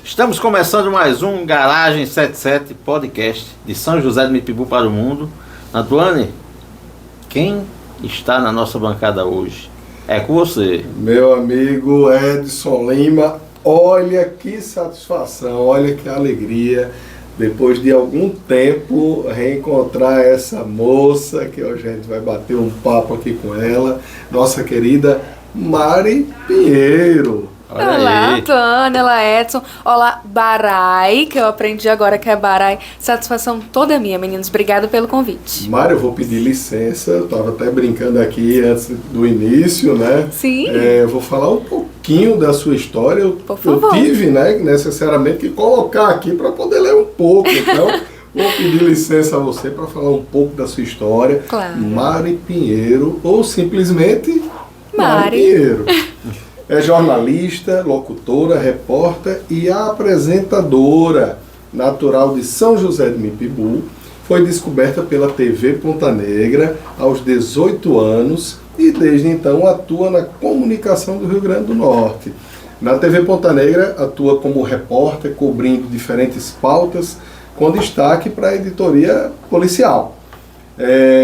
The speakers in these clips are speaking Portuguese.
Estamos começando mais um Garagem 77 podcast de São José do Mipibu para o mundo. Antoine, quem está na nossa bancada hoje? É com você. Meu amigo Edson Lima, olha que satisfação, olha que alegria, depois de algum tempo, reencontrar essa moça, que hoje a gente vai bater um papo aqui com ela, nossa querida Mari Pinheiro. Olá, Antônio, olá, Edson, olá, Barai, que eu aprendi agora que é Barai. Satisfação toda minha, meninos. Obrigada pelo convite. Mário, eu vou pedir licença, eu estava até brincando aqui antes do início, né? Sim. Eu vou falar um pouquinho da sua história. Por favor. Eu tive, né, necessariamente que colocar aqui para poder ler um pouco, então vou pedir licença a você para falar um pouco da sua história. Claro. Mari Pinheiro, ou simplesmente Mari Mari. Pinheiro. É jornalista, locutora, repórter e apresentadora, natural de São José do Mipibu. Foi descoberta pela TV Ponta Negra aos 18 anos e desde então atua na comunicação do Rio Grande do Norte. Na TV Ponta Negra atua como repórter, cobrindo diferentes pautas, com destaque para a editoria policial.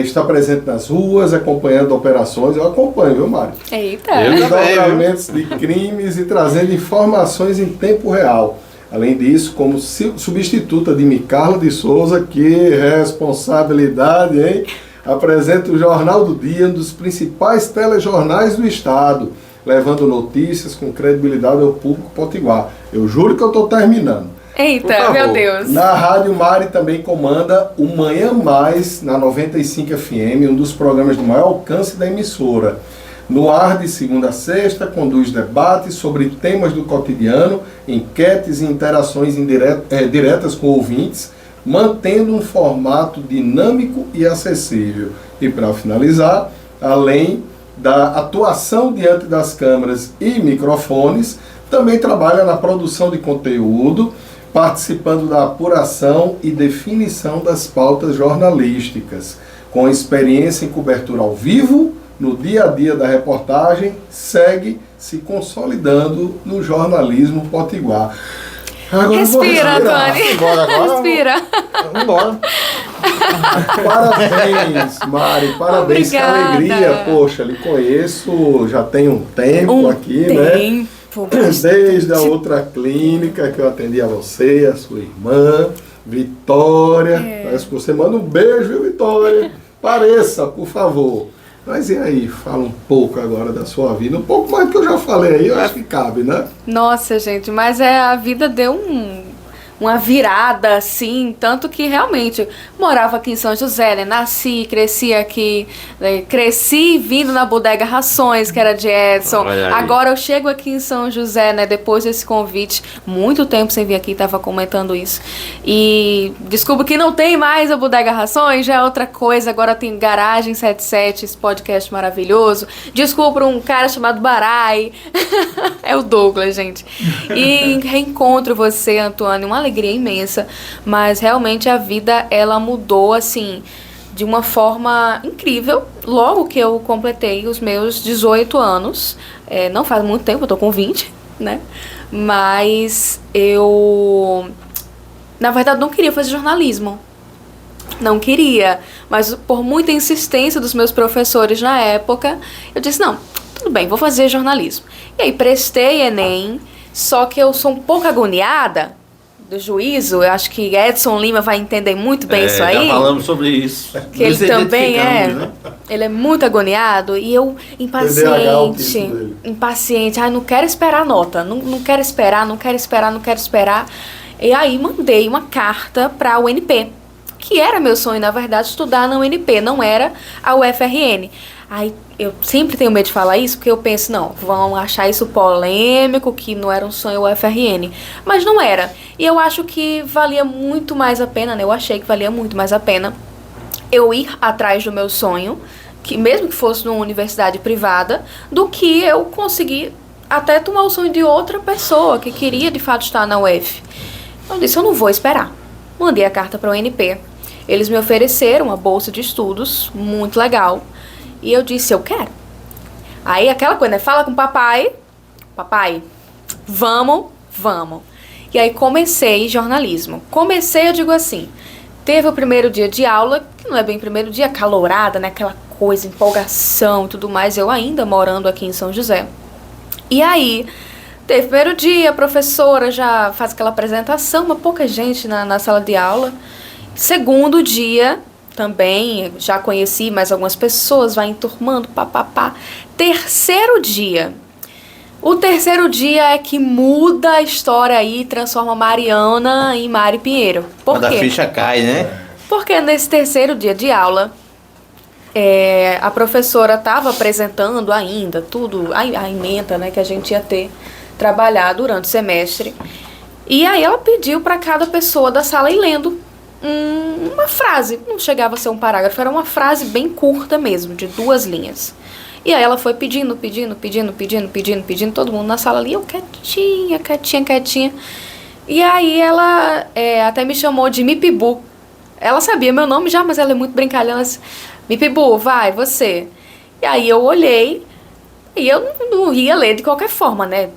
Está presente nas ruas, acompanhando operações. Eu acompanho, viu, Mário? Eita! Desdobramentos de crimes e trazendo informações em tempo real. Além disso, como substituta de Micarla de Souza, que responsabilidade, hein? Apresenta o Jornal do Dia, um dos principais telejornais do estado, levando notícias com credibilidade ao público potiguar. Eu juro que eu estou terminando. Eita, meu Deus! Na Rádio Mari também comanda o Manhã Mais, na 95 FM, um dos programas de maior alcance da emissora. No ar de segunda a sexta, conduz debates sobre temas do cotidiano, enquetes e interações diretas com ouvintes, mantendo um formato dinâmico e acessível. E para finalizar, além da atuação diante das câmeras e microfones, também trabalha na produção de conteúdo, participando da apuração e definição das pautas jornalísticas. Com experiência em cobertura ao vivo, no dia a dia da reportagem, segue se consolidando no jornalismo potiguar. Agora respira, Antônio. Bora agora? Respira. Vamos embora. Parabéns, Mari, parabéns, que Obrigada. alegria. Poxa, lhe conheço já tem um tempo aqui, né? Tempo. Desde a outra clínica que eu atendi a você, a sua irmã, Vitória. Parece que você manda um beijo, viu, Vitória? Pareça, por favor. Mas e aí, fala um pouco agora da sua vida. Um pouco mais do que eu já falei aí, eu acho que cabe, né? Nossa, gente, mas a vida deu uma virada, assim, tanto que realmente morava aqui em São José, né? Nasci, cresci aqui, né? Cresci vindo na Bodega Rações, que era de Edson. Agora eu chego aqui em São José, né? Depois desse convite, muito tempo sem vir aqui, tava comentando isso. E desculpa que não tem mais a Bodega Rações, já é outra coisa, agora tem Garagem 77, esse podcast maravilhoso. Desculpa um cara chamado Barai, é o Douglas, gente. E reencontro você, Antônio, uma alegria imensa, mas realmente a vida ela mudou assim de uma forma incrível logo que eu completei os meus 18 anos. Não faz muito tempo, eu tô com 20, né? Mas eu na verdade não queria fazer jornalismo. Não queria, mas por muita insistência dos meus professores na época, eu disse, não, tudo bem, vou fazer jornalismo. E aí prestei Enem, só que eu sou um pouco agoniada do juízo, eu acho que Edson Lima vai entender muito bem isso aí. Já falamos sobre isso. Que ele também né? Ele é muito agoniado e eu impaciente, não quero esperar a nota, não quero esperar. E aí mandei uma carta para a UNP, que era meu sonho, na verdade, estudar na UNP, não era a UFRN. Aí eu sempre tenho medo de falar isso, porque eu penso, não, vão achar isso polêmico, que não era um sonho UFRN. Mas não era. E eu acho que valia muito mais a pena, né? Eu achei que valia muito mais a pena eu ir atrás do meu sonho, que mesmo que fosse numa universidade privada, do que eu conseguir até tomar o sonho de outra pessoa que queria de fato estar na UF. Eu disse, eu não vou esperar. Mandei a carta para a UNP. Eles me ofereceram uma bolsa de estudos, muito legal. E eu disse, eu quero. Aí aquela coisa, né? Fala com o papai. Papai, vamos. E aí comecei jornalismo. Comecei, eu digo assim, teve o primeiro dia de aula, que não é bem primeiro dia, calorada, né? Aquela coisa, empolgação e tudo mais, eu ainda morando aqui em São José. E aí, teve o primeiro dia, a professora já faz aquela apresentação, uma pouca gente na sala de aula. Segundo dia, também, já conheci mais algumas pessoas, vai enturmando, papapá. Terceiro dia. O terceiro dia é que muda a história aí, transforma Mariana em Mari Pinheiro. Por Quando quê? a ficha cai, né? Porque nesse terceiro dia de aula, a professora estava apresentando ainda tudo, a ementa, né, que a gente ia ter trabalhar durante o semestre. E aí ela pediu para cada pessoa da sala ir lendo uma frase. Não chegava a ser um parágrafo, era uma frase bem curta mesmo, de 2 linhas. E aí ela foi pedindo, todo mundo na sala ali, eu quietinha. E aí ela até me chamou de Mipibu. Ela sabia meu nome já, mas ela é muito brincalhona. Ela disse, Mipibu, vai, você. E aí eu olhei, e eu não ia ler de qualquer forma, né?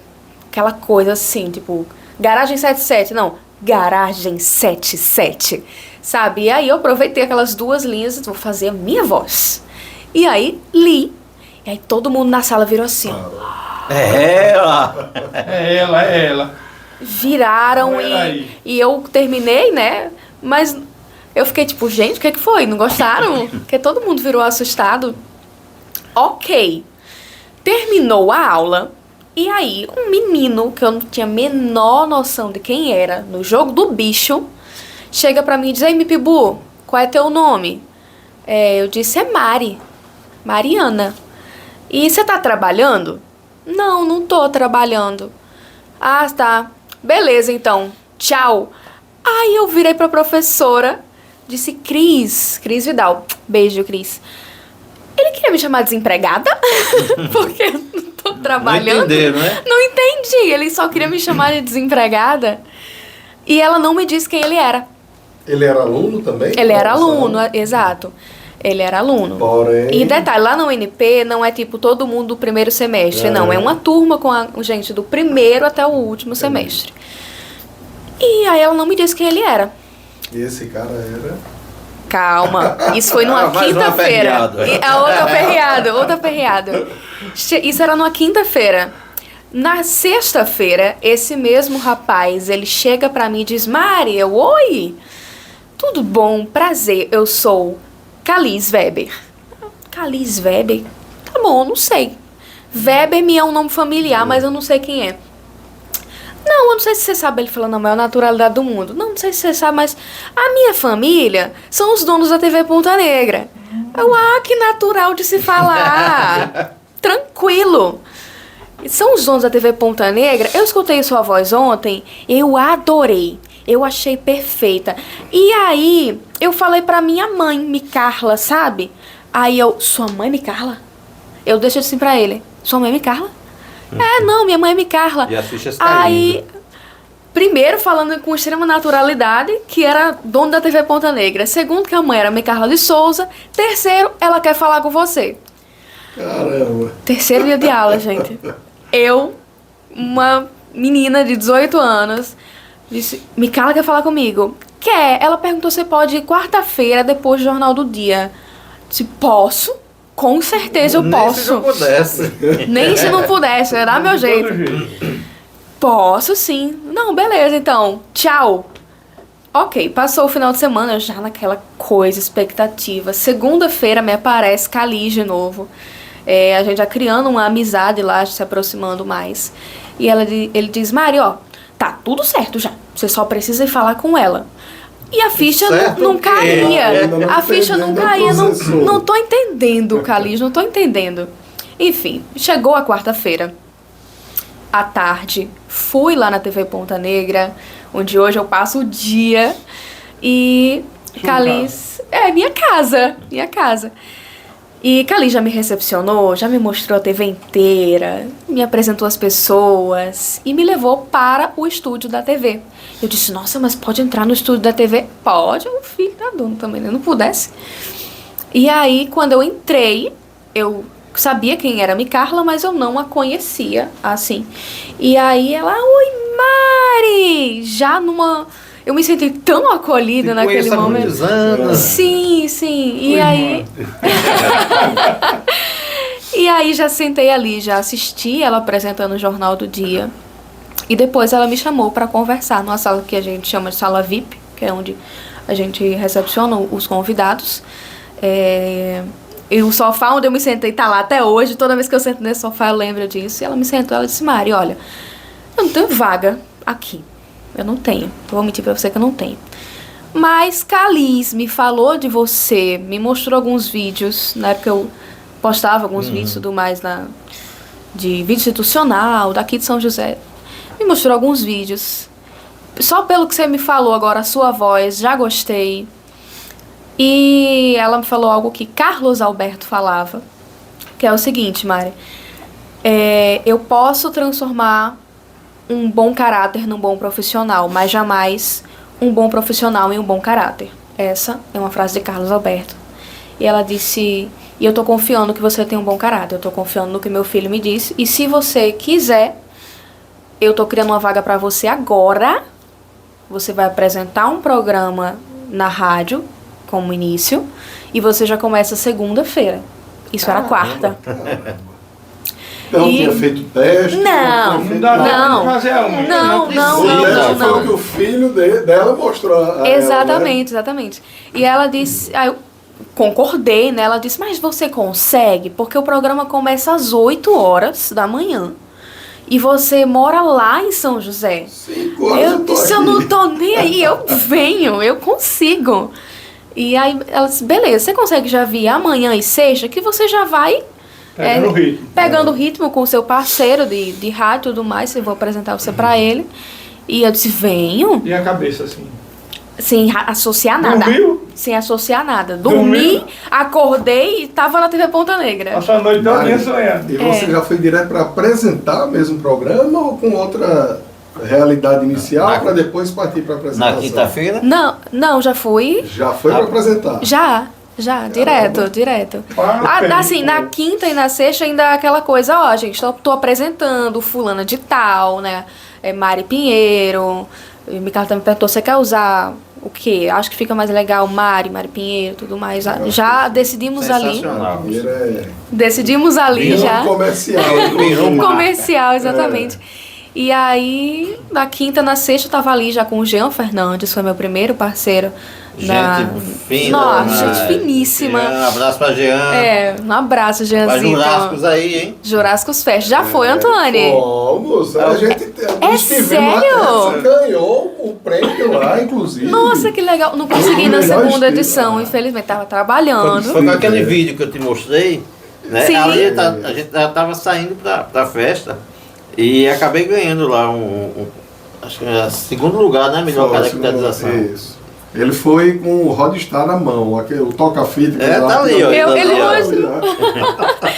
Aquela coisa assim, tipo, Garagem 77, não, Garagem 77, sabe? E aí eu aproveitei aquelas 2 linhas, vou fazer a minha voz. E aí li. E aí todo mundo na sala virou assim, ó. É ela! É ela. Viraram e eu terminei, né? Mas eu fiquei tipo, gente, o que foi? Não gostaram? Porque todo mundo virou assustado. Ok. Terminou a aula. E aí, um menino, que eu não tinha a menor noção de quem era, no jogo do bicho, chega pra mim e diz, ei, Mipibu, qual é teu nome? Eu disse, é Mari. Mariana. E você tá trabalhando? Não tô trabalhando. Ah, tá. Beleza, então. Tchau. Aí eu virei pra professora, disse, Cris Vidal. Beijo, Cris. Ele queria me chamar de desempregada? Porque eu não tô trabalhando. Não entenderam, né? Não entendi. Ele só queria me chamar de desempregada. E ela não me disse quem ele era. Ele era aluno também? Ele era aluno, exato. Ele era aluno. Porém... E detalhe, lá no UNP não é tipo todo mundo do primeiro semestre, não. É uma turma com a gente do primeiro até o último semestre. E aí ela não me disse quem ele era. E esse cara era... Calma, isso foi numa quinta-feira. Outra perreada. Isso era numa quinta-feira. Na sexta-feira, esse mesmo rapaz, ele chega pra mim e diz, Mari, oi, tudo bom, prazer, eu sou Calis Weber. Calis Weber? Tá bom, não sei. Weber me é um nome familiar, mas eu não sei quem é. Não, eu não sei se você sabe, ele falou, não, maior naturalidade do mundo. Não sei se você sabe, mas a minha família são os donos da TV Ponta Negra. Que natural de se falar. Tranquilo. São os donos da TV Ponta Negra. Eu escutei sua voz ontem, eu adorei. Eu achei perfeita. E aí, eu falei pra minha mãe, Micarla, sabe? Aí sua mãe Micarla? Eu deixei assim pra ele, sua mãe Micarla? Não, minha mãe é Micarla. E as fichas caindo. Primeiro, falando com extrema naturalidade, que era dono da TV Ponta Negra. Segundo, que a mãe era Micarla de Souza. Terceiro, ela quer falar com você. Caramba. Terceiro dia de aula, gente. Eu, uma menina de 18 anos, disse, Micarla quer falar comigo. Quer. Ela perguntou se pode ir quarta-feira, depois do Jornal do Dia. Disse, posso? Com certeza eu posso. Nem se não pudesse. Nem se não pudesse, ia dar meu jeito. Posso sim. Não, beleza, então. Tchau. Ok, passou o final de semana, já naquela coisa, expectativa. Segunda-feira me aparece Calis de novo. A gente já criando uma amizade lá, se aproximando mais. E ele diz, Mari, tá tudo certo já. Você só precisa ir falar com ela. E a ficha não caía. A ficha não caía. Não tô entendendo, Calis, não tô entendendo. Enfim, chegou a quarta-feira. À tarde, fui lá na TV Ponta Negra, onde hoje eu passo o dia. E Calis... minha casa. E Calis já me recepcionou, já me mostrou a TV inteira, me apresentou as pessoas e me levou para o estúdio da TV. Eu disse, nossa, mas pode entrar no estúdio da TV? Pode, o filho da dona também, né? Não pudesse. E aí, quando eu entrei, eu sabia quem era a Micarla, mas eu não a conhecia, assim. E aí ela, oi, Mari! já numa... Eu me senti tão acolhida Te naquele conheço há momento. muitos anos. Sim, sim. E aí... E aí já sentei ali, já assisti ela apresentando o Jornal do Dia. E depois ela me chamou para conversar numa sala que a gente chama de sala VIP, que é onde a gente recepciona os convidados. E o sofá onde eu me sentei tá lá até hoje. Toda vez que eu sento nesse sofá eu lembro disso. E ela me sentou, ela disse: Mari, olha, eu não tenho vaga aqui. Eu não tenho. Vou mentir pra você que eu não tenho. Mas Calis me falou de você, me mostrou alguns vídeos. Na época eu postava alguns vídeos e tudo mais de vídeo institucional, daqui de São José. Me mostrou alguns vídeos. Só pelo que você me falou agora, a sua voz, já gostei. E ela me falou algo que Carlos Alberto falava, que é o seguinte, Mari. Eu posso transformar um bom caráter num bom profissional, mas jamais um bom profissional em um bom caráter. Essa é uma frase de Carlos Alberto. E ela disse: e eu tô confiando que você tem um bom caráter, eu tô confiando no que meu filho me disse, e se você quiser, eu tô criando uma vaga pra você agora. Você vai apresentar um programa na rádio como início e você já começa segunda-feira. Isso era quarta. Então tinha feito teste? Não, tinha feito dá nada. não, pra fazer não, O teste foi o que o filho dela mostrou a ela, né? Exatamente. E ela disse, aí eu concordei, né? Ela disse: mas você consegue? Porque o programa começa às 8 horas da manhã. E você mora lá em São José. 5 horas Eu disse: eu não tô nem aí, eu venho, eu consigo. E aí ela disse: beleza, você consegue já vir amanhã e sexta, que você já vai Pegando o ritmo. pegando o ritmo com o seu parceiro de rádio e tudo mais. Eu vou apresentar você pra ele. E eu disse: venho. E a cabeça assim? Sem associar nada. Dormiu? Sem associar nada. Dormi, acordei e tava na TV Ponta Negra. Passou a noite toda Mari, sonhando. E você já foi direto para apresentar mesmo o programa ou com outra realidade inicial para depois partir para apresentação? Na quinta-feira? Não, já fui. Já foi para apresentar? Já, direto. Assim, na quinta e na sexta ainda é aquela coisa: ó, gente, tô apresentando fulana de tal, né? Mari Pinheiro. E o Micael também perguntou: você quer usar o quê? Acho que fica mais legal Mari Pinheiro, tudo mais. Já decidimos ali. Sensacional. Decidimos ali Virou já. comercial. Comercial, exatamente. E aí, na quinta, na sexta, eu tava ali já com o Jean Fernandes, foi meu primeiro parceiro. Gente fina. Nossa, né? gente finíssima. Jean, abraço pra Jean. Um abraço, Vai Jeanzinho. Jurássicos aí, hein? Jurássicos Fest. Já foi, Antônio? Vamos, a gente sério? Você ganhou o prêmio lá, inclusive. Nossa, que legal. Não consegui na Melhor segunda estilo. edição, infelizmente. Tava trabalhando. Foi com aquele vídeo que eu te mostrei, né? Sim. Ali a gente já tava saindo pra festa e acabei ganhando lá acho que era segundo lugar, né? Melhor caracterização. Isso. Ele foi com o Rodstar na mão, o toca-fita. Tá ali, ó. Ele tá ali, ó. mostrou.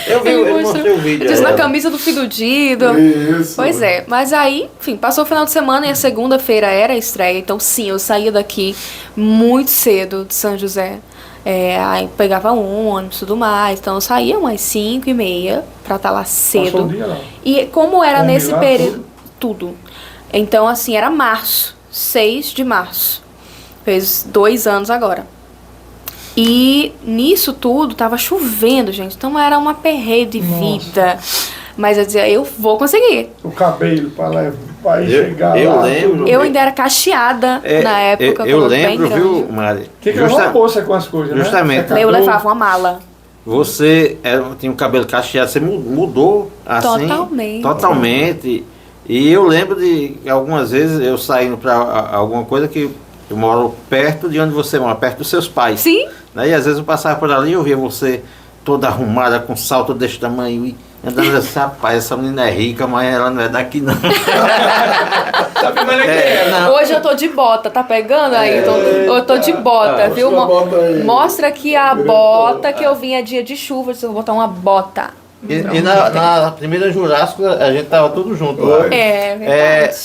Eu vi, eu mostrei o vídeo. Diz na camisa do filho Dido. Isso. Pois é, mas aí, enfim, passou o final de semana e a segunda-feira era a estreia. Então, sim, eu saía daqui muito cedo de São José. Aí pegava um ônibus e tudo mais. Então, eu saía umas 5h30 pra estar lá cedo. Passou o dia lá. E como era Come nesse lá, período... Tudo. Então, assim, era março. 6 de março. Fez 2 anos agora. E nisso tudo tava chovendo, gente. Então era uma perreio de vida. Mas eu dizia: eu vou conseguir. O cabelo pra ir chegar eu lá. lembro. tudo. Eu ainda era cacheada na época. Eu quando bem lembro, grande. viu, Mari? Tem que levar uma bolsa com as coisas, Justamente. né? Secador. Eu levava uma mala. Você tinha um cabelo cacheado, você mudou assim. Totalmente. E eu lembro de algumas vezes eu saindo para alguma coisa que eu moro perto de onde você mora, perto dos seus pais. Sim. Né? E às vezes eu passava por ali e eu via você toda arrumada, com salto desse tamanho, e andando assim: rapaz, essa menina é rica, mas ela não é daqui não. Sabe mais que era? Não. Hoje eu tô de bota, tá pegando aí? Eu tô de bota, viu? Mostra a bota aí. Mostra aqui a bota que eu vim é dia de chuva, eu vou botar uma bota. E na primeira Jurássico a gente tava tudo junto lá. É verdade.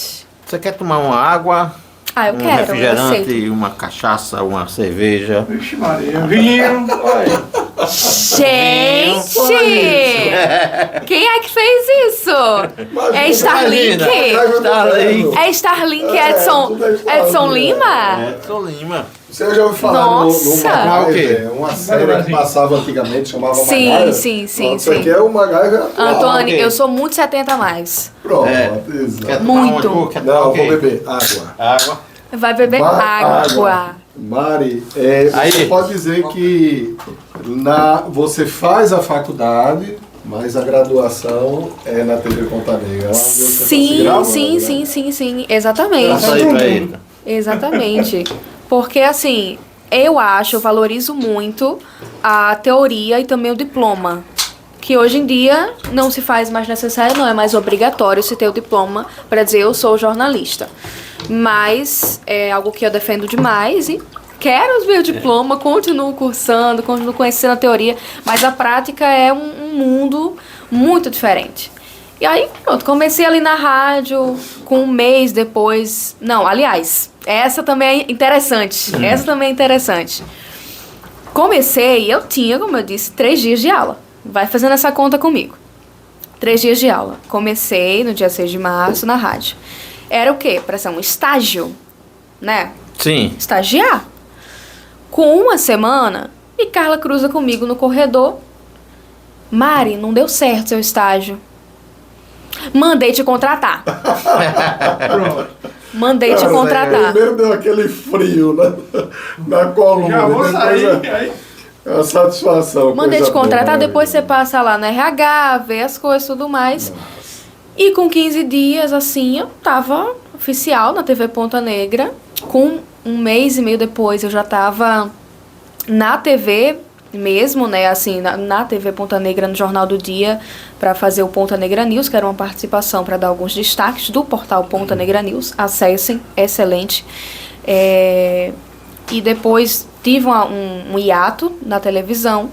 Você quer tomar uma água? Eu Um quero, eu aceito. refrigerante, uma cachaça, uma cerveja. Vixe Maria, vinho, olha. Gente! Quem é que fez isso? É Starlink? É Starlink Edson Lima? Edson Lima. Você já ouviu falar no MacGyver? Uma série que passava antigamente, chamava MacGyver? Sim. Isso aqui é o MacGyver atual. Antônio, eu sou muito 70 a mais. Pronto, exato. Muito. Não, vou beber água. Vai beber água. Mari, você pode dizer que você faz a faculdade, mas a graduação é na TV Ponta Negra. Sim, exatamente. Exatamente. Porque assim, eu valorizo muito a teoria e também o diploma. Que hoje em dia não se faz mais necessário, não é mais obrigatório se ter o diploma para dizer eu sou jornalista. Mas é algo que eu defendo demais e quero o meu diploma, continuo cursando, continuo conhecendo a teoria, mas a prática é um mundo muito diferente. E aí, pronto, comecei ali na rádio, com um mês depois... Não, aliás, essa também é interessante. Comecei, eu tinha, como eu disse, 3 dias de aula. Vai fazendo essa conta comigo. 3 dias de aula. Comecei no dia 6 de março na rádio. Era o quê? Para ser um estágio, né? Sim. Estagiar. Com uma semana, e Carla cruza comigo no corredor. Mari, não deu certo seu estágio. Mandei te contratar. Mandei te contratar. Primeiro deu aquele frio na coluna. Já vou sair. É uma satisfação. Mandei te contratar, depois você passa lá no RH, vê as coisas e tudo mais. Nossa. E com 15 dias, assim, eu tava oficial na TV Ponta Negra. Com 1 mês e meio depois, eu já tava na TV mesmo, né, assim, na TV Ponta Negra, no Jornal do Dia, para fazer o Ponta Negra News, que era uma participação para dar alguns destaques do portal Ponta Negra News. Acessem, excelente. E depois tive um hiato na televisão.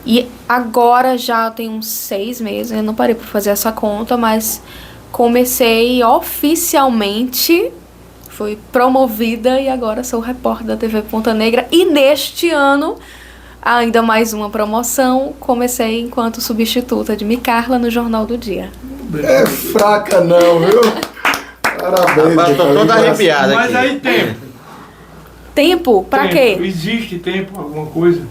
E agora já tem uns 6 meses, eu não parei para fazer essa conta, mas comecei oficialmente, fui promovida e agora sou repórter da TV Ponta Negra. E neste ano, ainda mais uma promoção, comecei enquanto substituta de Micarla no Jornal do Dia. É fraca não, viu? Parabéns. Estou toda arrepiada aqui. Mas aí Tempo? Pra quê? Existe tempo, alguma coisa?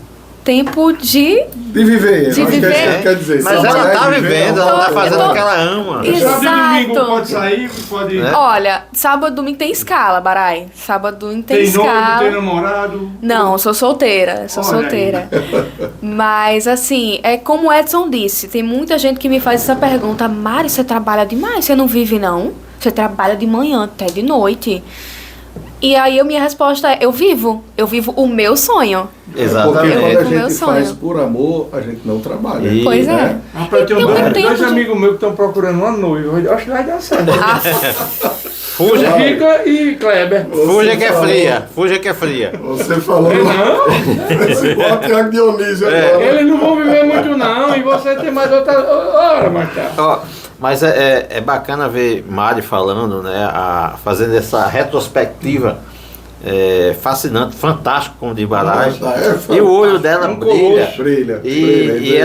Tempo de viver. De viver. Quer dizer, mas ela tá vivendo, ela tá fazendo o que ela ama. Exato. Sábado e domingo pode sair, pode... Olha, sábado e domingo tem escala, Barai. Sábado e domingo tem escala. Tem namorado? Não, sou solteira. Mas assim, é como o Edson disse, tem muita gente que me faz essa pergunta: Mari, você trabalha demais, você não vive não? Você trabalha de manhã até de noite. E aí a minha resposta é: eu vivo o meu sonho. Exatamente. Porque quando a gente faz por amor, a gente não trabalha. Pois é. Eu tenho dois amigos meus que estão procurando uma noiva. Eu acho que vai dar certo. Fuja. Rica e Kleber. Fuja que é fria. Você falou. Não? Igual a Tiago Dionísio agora. Eles não vão viver muito não. E você tem mais outra hora, Marcelo. Mas é bacana ver Mari falando, né, fazendo essa retrospectiva fascinante, fantástico, como de Barai. E o olho dela brilha. E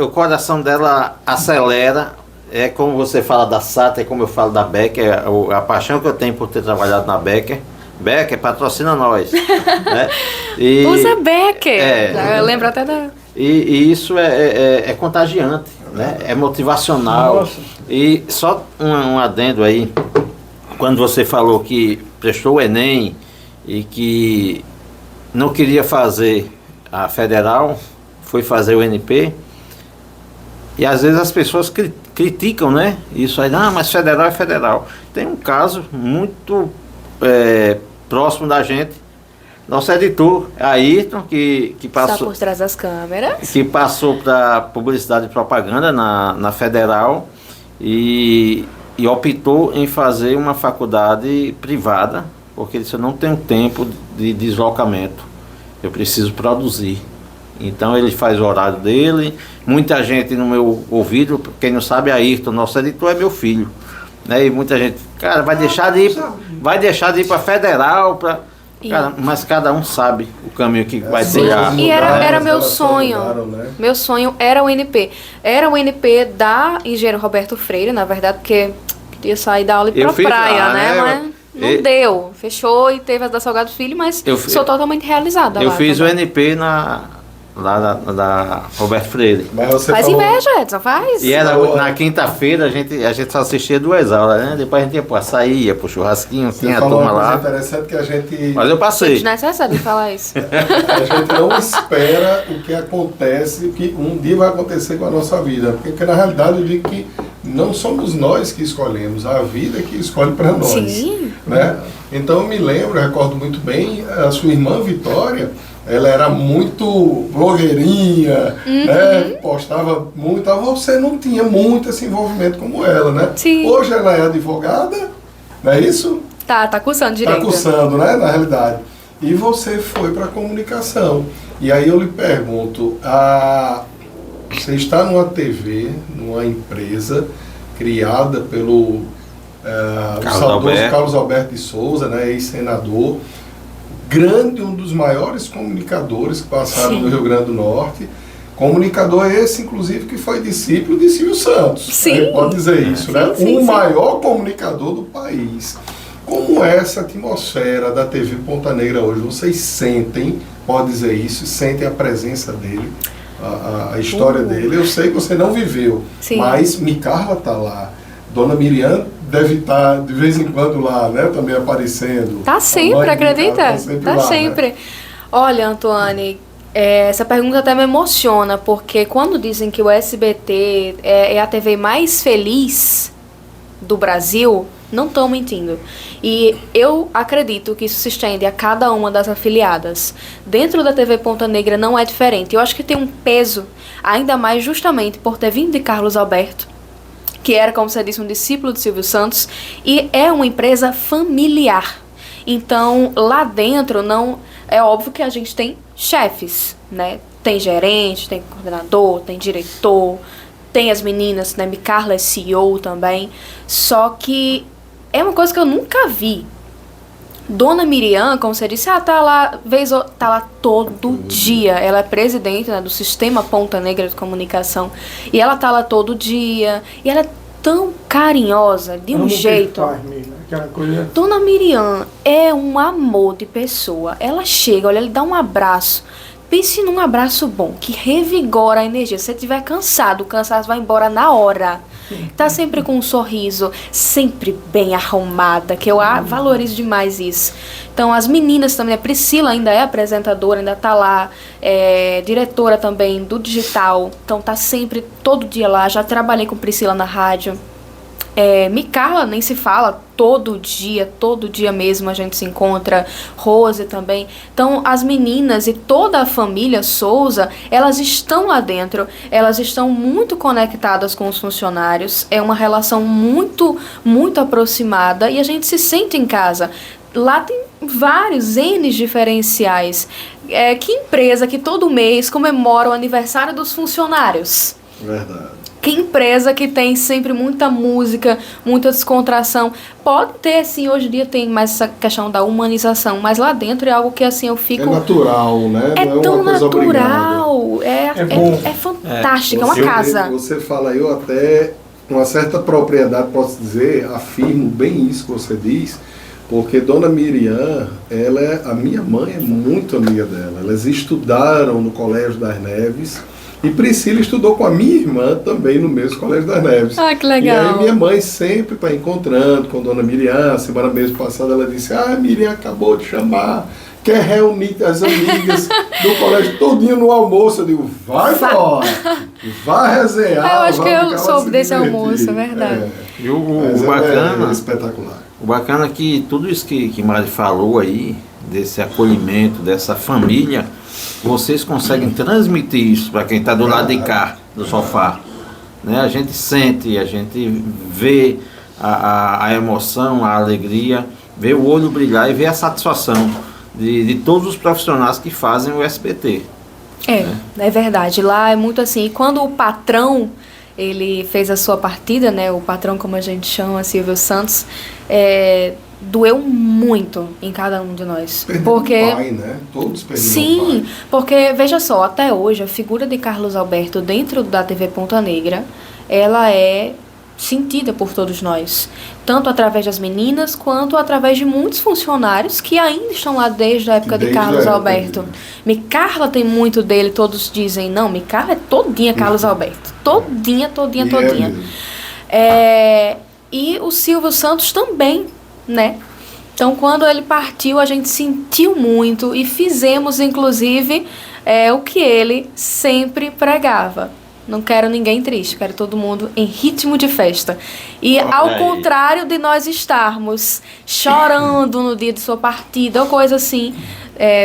o coração dela acelera. É como você fala da SATA, é como eu falo da Becker, a paixão que eu tenho por ter trabalhado na Becker. Becker patrocina nós. Né? Usa Becker. Eu lembro até da... E isso é contagiante, né? É motivacional. Nossa. E só um adendo aí, quando você falou que prestou o Enem e que não queria fazer a federal, foi fazer o NP, e às vezes as pessoas criticam, né? Isso aí, mas federal é federal. Tem um caso muito próximo da gente. Nosso editor, Ayrton, que passou... Está por trás das câmeras. Que passou para publicidade e propaganda na federal e optou em fazer uma faculdade privada, porque ele disse: eu não tenho tempo de deslocamento, eu preciso produzir. Então ele faz o horário dele. Muita gente no meu ouvido, quem não sabe, Ayrton, nosso editor, é meu filho. Né? E muita gente, cara, vai deixar de ir para federal, Mas cada um sabe o caminho que vai trilhar. E era meu sonho. Mudaram, né? Meu sonho era o NP. Era o NP da engenheiro Roberto Freire, na verdade, porque queria sair da aula e ir pra praia, né? Mas não deu. Fechou e teve a da Salgado Filho, mas sou totalmente realizada. Eu fiz o NP lá da Roberto Freire. Faz inveja, Edson, faz. E era na quinta-feira, a gente só assistia 2 aulas, né? Depois a gente ia pro açaí, ia pro churrasquinho, tinha a turma lá. Interessante que a gente... Mas eu passei. Não é necessário falar isso. A gente não espera o que acontece, o que um dia vai acontecer com a nossa vida. Porque na realidade eu digo que não somos nós que escolhemos, a vida que escolhe para nós. Sim. Né? Então eu me lembro, eu recordo muito bem, a sua irmã Vitória, ela era muito blogueirinha, né? Postava muito, você não tinha muito esse envolvimento como ela, né? Sim. Hoje ela é advogada, não é isso? Tá cursando direito. Tá cursando, né, na realidade. E você foi para a comunicação. E aí eu lhe pergunto, você está numa TV, numa empresa criada pelo Carlos Alberto de Souza, né, ex-senador, um dos maiores comunicadores que passaram no Rio Grande do Norte. Comunicador esse, inclusive, que foi discípulo de Silvio Santos. Sim. Pode dizer isso, né? O maior comunicador do país. Como é essa atmosfera da TV Ponta Negra hoje? Vocês sentem, pode dizer isso, sentem a presença dele, a história dele. Eu sei que você não viveu, mas Micarla está lá. Dona Miriam deve estar de vez em quando lá, né? Também aparecendo. Tá sempre, acredita? Tá sempre. Né? Olha, Antoine, essa pergunta até me emociona, porque quando dizem que o SBT é a TV mais feliz do Brasil, não estão mentindo. E eu acredito que isso se estende a cada uma das afiliadas. Dentro da TV Ponta Negra não é diferente. Eu acho que tem um peso, ainda mais justamente por ter vindo de Carlos Alberto, que era, como você disse, um discípulo de Silvio Santos, e é uma empresa familiar. Então, lá dentro, não é óbvio que a gente tem chefes, né? Tem gerente, tem coordenador, tem diretor, tem as meninas, né? Micarla é CEO também. Só que é uma coisa que eu nunca vi. Dona Miriam, como você disse, tá lá todo dia. Ela é presidente, né, do Sistema Ponta Negra de Comunicação. E ela tá lá todo dia. E ela é tão carinhosa, de um jeito. Mesmo, aquela coisa... Dona Miriam é um amor de pessoa. Ela chega, olha, ela dá um abraço. Pense num abraço bom, que revigora a energia. Se você estiver cansado, o cansaço vai embora na hora. Tá sempre com um sorriso, sempre bem arrumada, que eu valorizo demais isso. Então as meninas também, a Priscila ainda é apresentadora, ainda tá lá, diretora também do digital, então tá sempre, todo dia lá. Já trabalhei com Priscila na rádio. Micarla nem se fala, todo dia mesmo a gente se encontra, Rose também. Então as meninas e toda a família Souza, elas estão lá dentro, elas estão muito conectadas com os funcionários, é uma relação muito, muito aproximada e a gente se sente em casa. Lá tem vários N's diferenciais. Que empresa que todo mês comemora o aniversário dos funcionários? Verdade. Que empresa que tem sempre muita música, muita descontração. Pode ter, sim, hoje em dia tem mais essa questão da humanização, mas lá dentro é algo que, assim, eu fico... É natural, né? É não tão uma coisa natural, obrigada. É fantástico, é uma casa. Você fala, eu até, com uma certa propriedade, posso dizer, afirmo bem isso que você diz, porque Dona Miriam, a minha mãe é muito amiga dela. Elas estudaram no Colégio das Neves. E Priscila estudou com a minha irmã também no mesmo Colégio das Neves. Ah, que legal. E aí minha mãe sempre está encontrando com Dona Miriam. Semana mesmo passada ela disse, Miriam acabou de chamar, quer reunir as amigas do colégio todinho no almoço. Eu digo, vai embora, vai resenhar. Eu acho que eu soube desse almoço, é verdade. E o bacana... É espetacular. O bacana é que tudo isso que Mari falou aí, desse acolhimento, dessa família... Vocês conseguem transmitir isso para quem está do lado de cá, do sofá. Né? A gente sente, a gente vê a emoção, a alegria, vê o olho brilhar e vê a satisfação de todos os profissionais que fazem o SBT. É verdade. Lá é muito assim. E quando o patrão, ele fez a sua partida, né? O patrão, como a gente chama, Silvio Santos, doeu muito em cada um de nós. Perdeu Porque o pai, né? Todos perderam sim, o pai. porque veja só, até hoje a figura de Carlos Alberto dentro da TV Ponta Negra, ela é sentida por todos nós, tanto através das meninas quanto através de muitos funcionários que ainda estão lá desde a época de Carlos Alberto. Micarla tem muito dele, todos dizem, não, Micarla é todinha Carlos Alberto, todinha. E o Silvio Santos também, né? Então, quando ele partiu, a gente sentiu muito e fizemos, inclusive, o que ele sempre pregava. Não quero ninguém triste, quero todo mundo em ritmo de festa. E ao contrário de nós estarmos chorando no dia de sua partida ou coisa assim,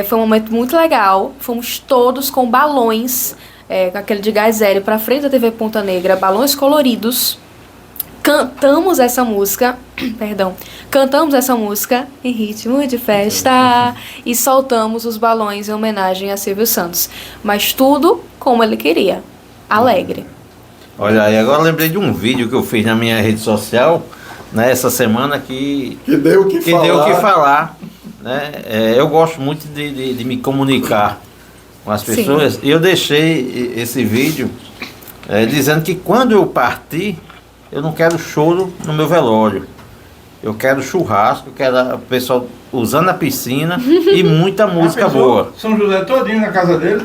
foi um momento muito legal. Fomos todos com balões, aquele de gás hélio, para frente da TV Ponta Negra, balões coloridos. Cantamos essa música em ritmo de festa e soltamos os balões em homenagem a Silvio Santos. Mas tudo como ele queria, alegre. Olha aí, agora eu lembrei de um vídeo que eu fiz na minha rede social, né, essa semana que deu o que falar. Né? Eu gosto muito de me comunicar com as pessoas. Sim. E eu deixei esse vídeo dizendo que quando eu partir, eu não quero choro no meu velório. Eu quero churrasco, eu quero o pessoal usando a piscina e muita música boa. São José todinho na casa dele.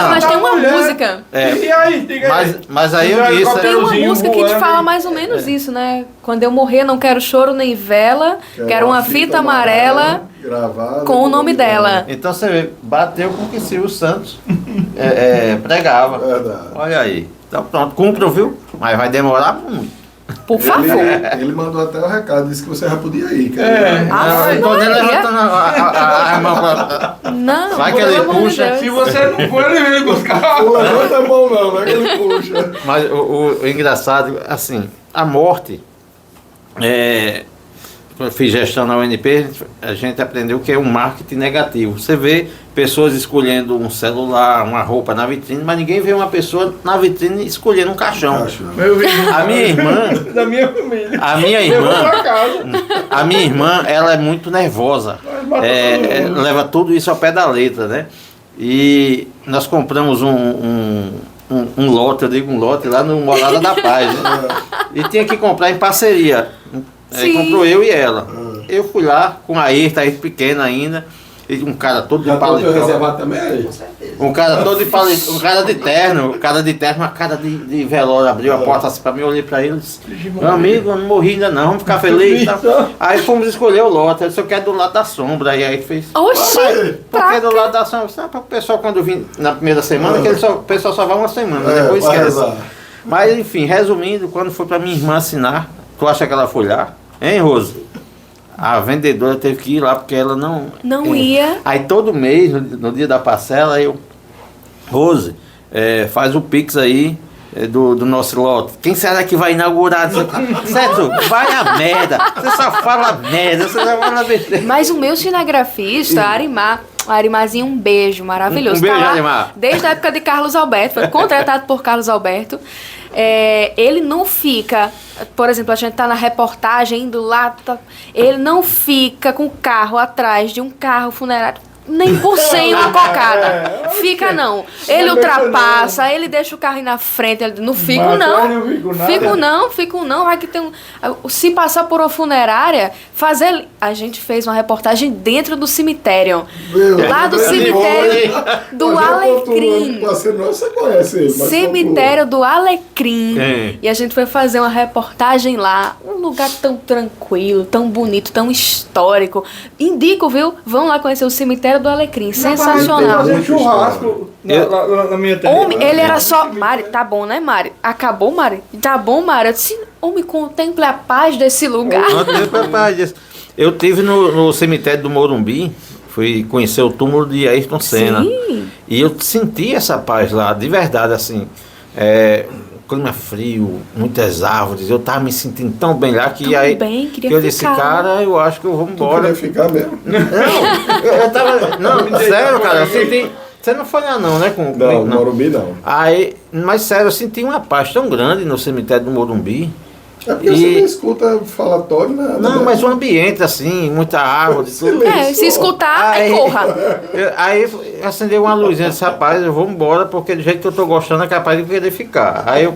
Mas tem uma música. E aí, diga aí. Mas aí eu disse... Tem uma música que te fala mais ou menos isso, né? Quando eu morrer, não quero choro nem vela, quero uma fita amarela com o nome dela. Então você vê, bateu com o que Silvio Santos pregava. Verdade. Olha aí. Então pronto, cumpre, viu? Mas vai demorar muito. Por favor. Ele mandou até o recado, disse que você já podia ir. Estou nem levantando a mão pra... Não, vai que ele puxa. Se você não for, ele vem buscar. Não levanta a mão não é que ele puxa. Mas o engraçado, assim, a morte, eu fiz gestão na UNP, a gente aprendeu que é um marketing negativo. Você vê pessoas escolhendo um celular, uma roupa na vitrine, mas ninguém vê uma pessoa na vitrine escolhendo um caixão. A minha irmã, da minha família. A minha irmã, ela é muito nervosa. Leva tudo isso ao pé da letra, né? E nós compramos um lote, eu digo um lote, lá no Morada da Paz. Né? E tinha que comprar em parceria. Comprou eu e ela. Eu fui lá com a Ayrton pequena ainda, e um cara todo de paletó. Reservado também aí? Um cara todo de paletó, um cara de terno, uma cara de velório, abriu a porta assim pra mim, eu olhei pra ele e disse, meu amigo, eu não morri ainda não, vamos ficar felizes. Aí fomos escolher o lote, eu disse, eu quero do lado da sombra, aí fez. Oxi! Porque do lado da sombra, sabe, para o pessoal quando vim na primeira semana, que o pessoal só vai uma semana, depois esquece. Mas enfim, resumindo, quando foi pra minha irmã assinar, tu acha que ela foi lá? Hein, Rose? A vendedora teve que ir lá porque ela não ia. Aí todo mês, no dia da parcela, eu... Rose, faz o Pix aí do nosso lote. Quem será que vai inaugurar? Certo? Vai a merda. Você só fala merda, você só fala besteira. Mas o meu cinegrafista, Arimar, Arimarzinho, um beijo maravilhoso. Um beijo, tá lá Arimar. Desde a época de Carlos Alberto, foi contratado por Carlos Alberto. Ele não fica, por exemplo, a gente tá na reportagem indo lá, ele não fica com o carro atrás de um carro funerário, nem por 100 uma cocada. Fica não. Ele ultrapassa, ele deixa o carro ir na frente, ele diz, não fico não. Fico não, vai que tem se passar por uma funerária, a gente fez uma reportagem dentro do cemitério. Lá do cemitério do Alecrim. Você conhece ele, Cemitério do Alecrim. E a gente foi fazer uma reportagem lá, um lugar tão tranquilo, tão bonito, tão histórico. Indico, viu? Vão lá conhecer o cemitério do Alecrim, sensacional. Fazer churrasco na minha terra. Homem, ele era só... Mari, tá bom, né, Mari? Acabou, Mari? Tá bom, Mari? Eu disse, homem, contemple a paz desse lugar. Eu tive no cemitério do Morumbi, fui conhecer o túmulo de Ayrton Senna. Sim. E eu senti essa paz lá, de verdade, assim... clima frio, muitas árvores, eu tava me sentindo tão bem lá que eu disse, cara, eu acho que eu vou embora. Tu queria ficar mesmo? Eu tava... Não, sério, cara, eu senti... Você não foi lá não, né? Morumbi não. Mas sério, eu senti uma paz tão grande no cemitério do Morumbi É porque você não escuta falatório, nada. Não, mas o ambiente, assim, muita árvore. Se escutar, aí corra. Aí acendeu uma luzinha e disse, rapaz, eu vou embora, porque do jeito que eu tô gostando é capaz de querer ficar. Aí eu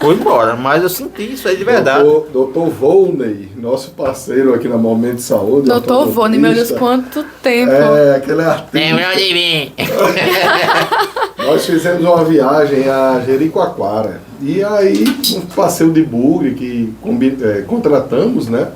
fui embora, mas eu senti isso aí de verdade. Doutor Volney, nosso parceiro aqui na Momento de Saúde. Doutor Volney, meu Deus, quanto tempo. Aquele artista. Lembrou de mim. Nós fizemos uma viagem a Jericoacoara. E aí, um passeio de bugre que contratamos, né?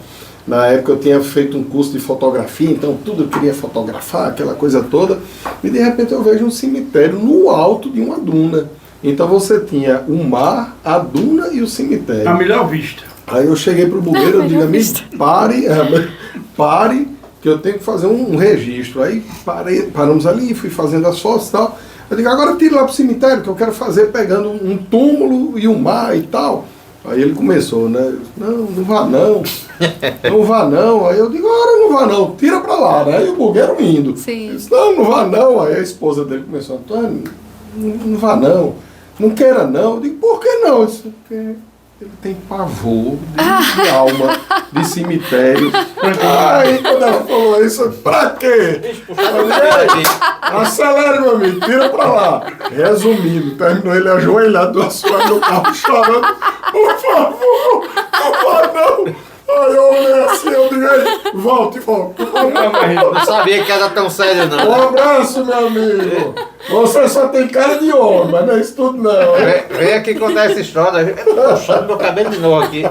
Na época eu tinha feito um curso de fotografia, então tudo eu queria fotografar, aquela coisa toda. E de repente eu vejo um cemitério no alto de uma duna. Então você tinha o mar, a duna e o cemitério. A melhor vista. Aí eu cheguei pro bugueiro e digo, amigo, pare, que eu tenho que fazer um registro. Aí paramos ali, fui fazendo as fotos e tal. Eu digo, agora tire lá pro cemitério, que eu quero fazer pegando um túmulo e o mar e tal. Aí ele começou, né? Não vá não. Não vá não. Aí eu digo, agora não vá não, tira pra lá, né? E o bugueiro indo. Sim. Ele disse, não vá não. Aí a esposa dele começou, Antônio, não vá não. Não queira não. Eu digo, por que não? Eu disse, porque ele tem pavor de alma, de cemitério. Aí quando ela falou isso, eu disse, pra quê? Acelera, meu amigo, tira pra lá. Resumindo, terminou ele ajoelhado do assoalho do carro chorando. Por favor, não vá não. Aí eu olhei assim, eu digo, volta. Não sabia que era tão sério, não. Um abraço, meu amigo. Você só tem cara de homem, mas não é isso tudo, não. Vem aqui contar essa história. Eu tô puxando meu cabelo de novo aqui.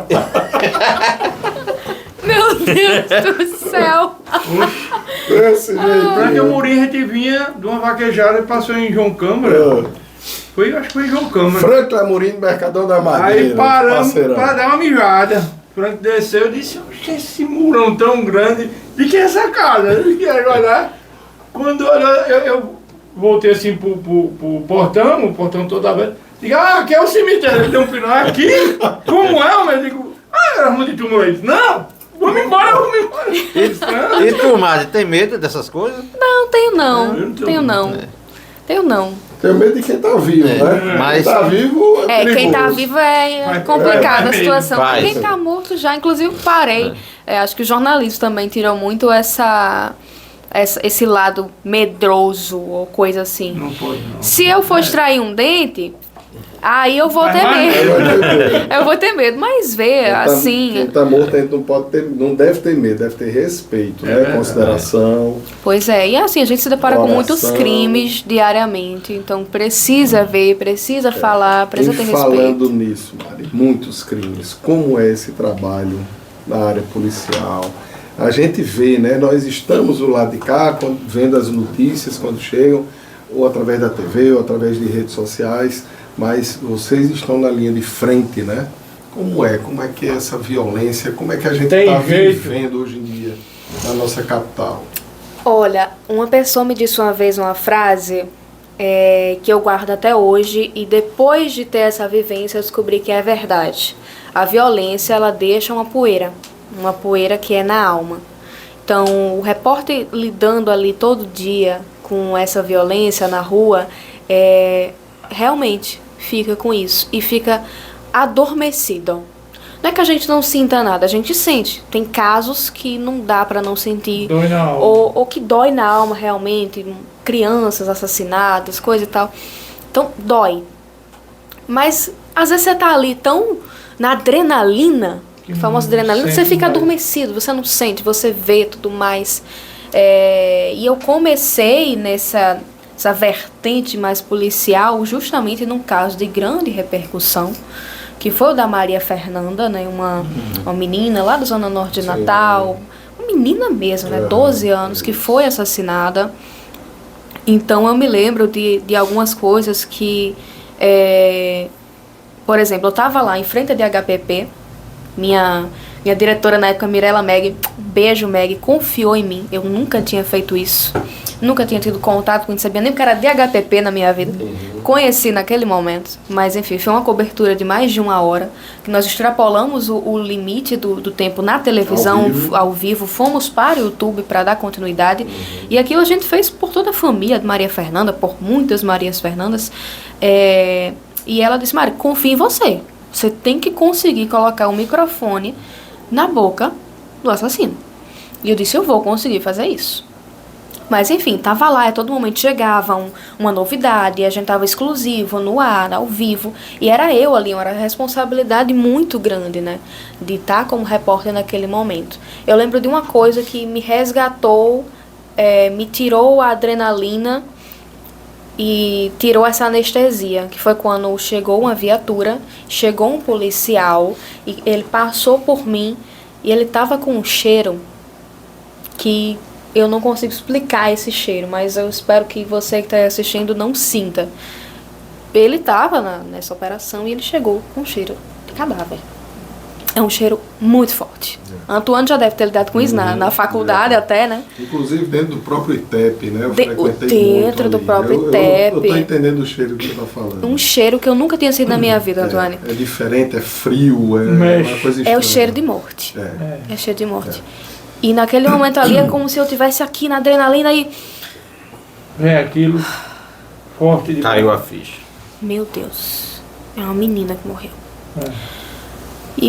Meu Deus do céu. Desse jeito. Frank Amorim, a gente vinha de uma vaquejada e passou em João Câmara. Acho que foi em João Câmara. Frank Amorim, Mercadão da Madeira. Aí paramos para dar uma mijada. Frank desceu e disse, oxe, esse murão tão grande, de que é essa casa? De que é olhar? Quando eu voltei assim pro portão, o portão todo aberto, digo, aqui é o cemitério, ele deu um final aqui? Como é? Eu digo, era ruim de túmulo aí. Não, vamos embora. E tu, Mari, tem medo dessas coisas? Não, tenho não. Tenho não. Tenho medo de quem tá vivo, né? Mas... Quem tá vivo é perigoso. Quem tá vivo é complicada a situação. Vai. Quem tá morto já, inclusive parei. Acho que o jornalismo também tirou muito esse lado medroso ou coisa assim. Não pode, não. Se eu for extrair um dente, aí eu vou ter medo. Eu vou ter medo, mas ver assim... Quem tá morto a gente não deve ter medo, deve ter respeito, né? Consideração. Pois é, e assim, a gente se depara com muitos crimes diariamente, então precisa ver, precisa falar, precisa ter respeito. Falando nisso, Mari, muitos crimes, como é esse trabalho na área policial? A gente vê, né? Nós estamos do lado de cá, vendo as notícias quando chegam, ou através da TV, ou através de redes sociais, mas vocês estão na linha de frente, né? Como é que é essa violência? Como é que a gente está vivendo hoje em dia na nossa capital? Olha, uma pessoa me disse uma vez uma frase que eu guardo até hoje, e depois de ter essa vivência eu descobri que é verdade. A violência, ela deixa uma poeira que é na alma. Então, o repórter lidando ali todo dia com essa violência na rua, realmente fica com isso e fica adormecido. Não é que a gente não sinta nada, a gente sente. Tem casos que não dá para não sentir, dói na alma. Ou que dói na alma realmente, crianças assassinadas, coisa e tal. Então dói. Mas às vezes você tá ali tão na adrenalina, a famosa adrenalina, você fica adormecido, você não sente, você vê tudo mais. E eu comecei nessa vertente mais policial justamente num caso de grande repercussão, que foi o da Maria Fernanda, né, uma menina lá da Zona Norte de Natal, uma menina mesmo, né, 12 anos, que foi assassinada. Então eu me lembro de algumas coisas que, por exemplo, eu estava lá em frente à DHPP, minha diretora na época, Mirella Meg, beijo Meg, confiou em mim, eu nunca tinha feito isso. Nunca tinha tido contato com isso, sabia nem o que era DHPP na minha vida. Conheci naquele momento, mas enfim, foi uma cobertura de mais de 1 hora, que nós extrapolamos o limite do tempo na televisão, ao vivo, fomos para o YouTube para dar continuidade, e aquilo a gente fez por toda a família de Maria Fernanda, por muitas Marias Fernandas, e ela disse, Mari, confio em você. Você tem que conseguir colocar o microfone na boca do assassino. E eu disse, eu vou conseguir fazer isso. Mas enfim, tava lá, a todo momento chegava uma novidade, a gente tava exclusivo, no ar, ao vivo. E era eu ali, era uma responsabilidade muito grande, né? De estar como repórter naquele momento. Eu lembro de uma coisa que me resgatou, me tirou a adrenalina e tirou essa anestesia, que foi quando chegou uma viatura, chegou um policial, e ele passou por mim, e ele tava com um cheiro que eu não consigo explicar esse cheiro, mas eu espero que você que está assistindo não sinta. Ele estava nessa operação e ele chegou com um cheiro de cadáver. É um cheiro muito forte. Antoine já deve ter lidado com isso na faculdade até, né? Inclusive dentro do próprio ITEP, né? Eu frequentei dentro do próprio ITEP. Eu tô entendendo o cheiro que você está falando. Um cheiro que eu nunca tinha sentido na minha vida, Antoine. É diferente, é frio, é uma coisa estranha. É o cheiro de morte. É cheiro de morte. E naquele momento ali é como se eu estivesse aqui na adrenalina e... aquilo forte de... Caiu a ficha. Meu Deus. É uma menina que morreu.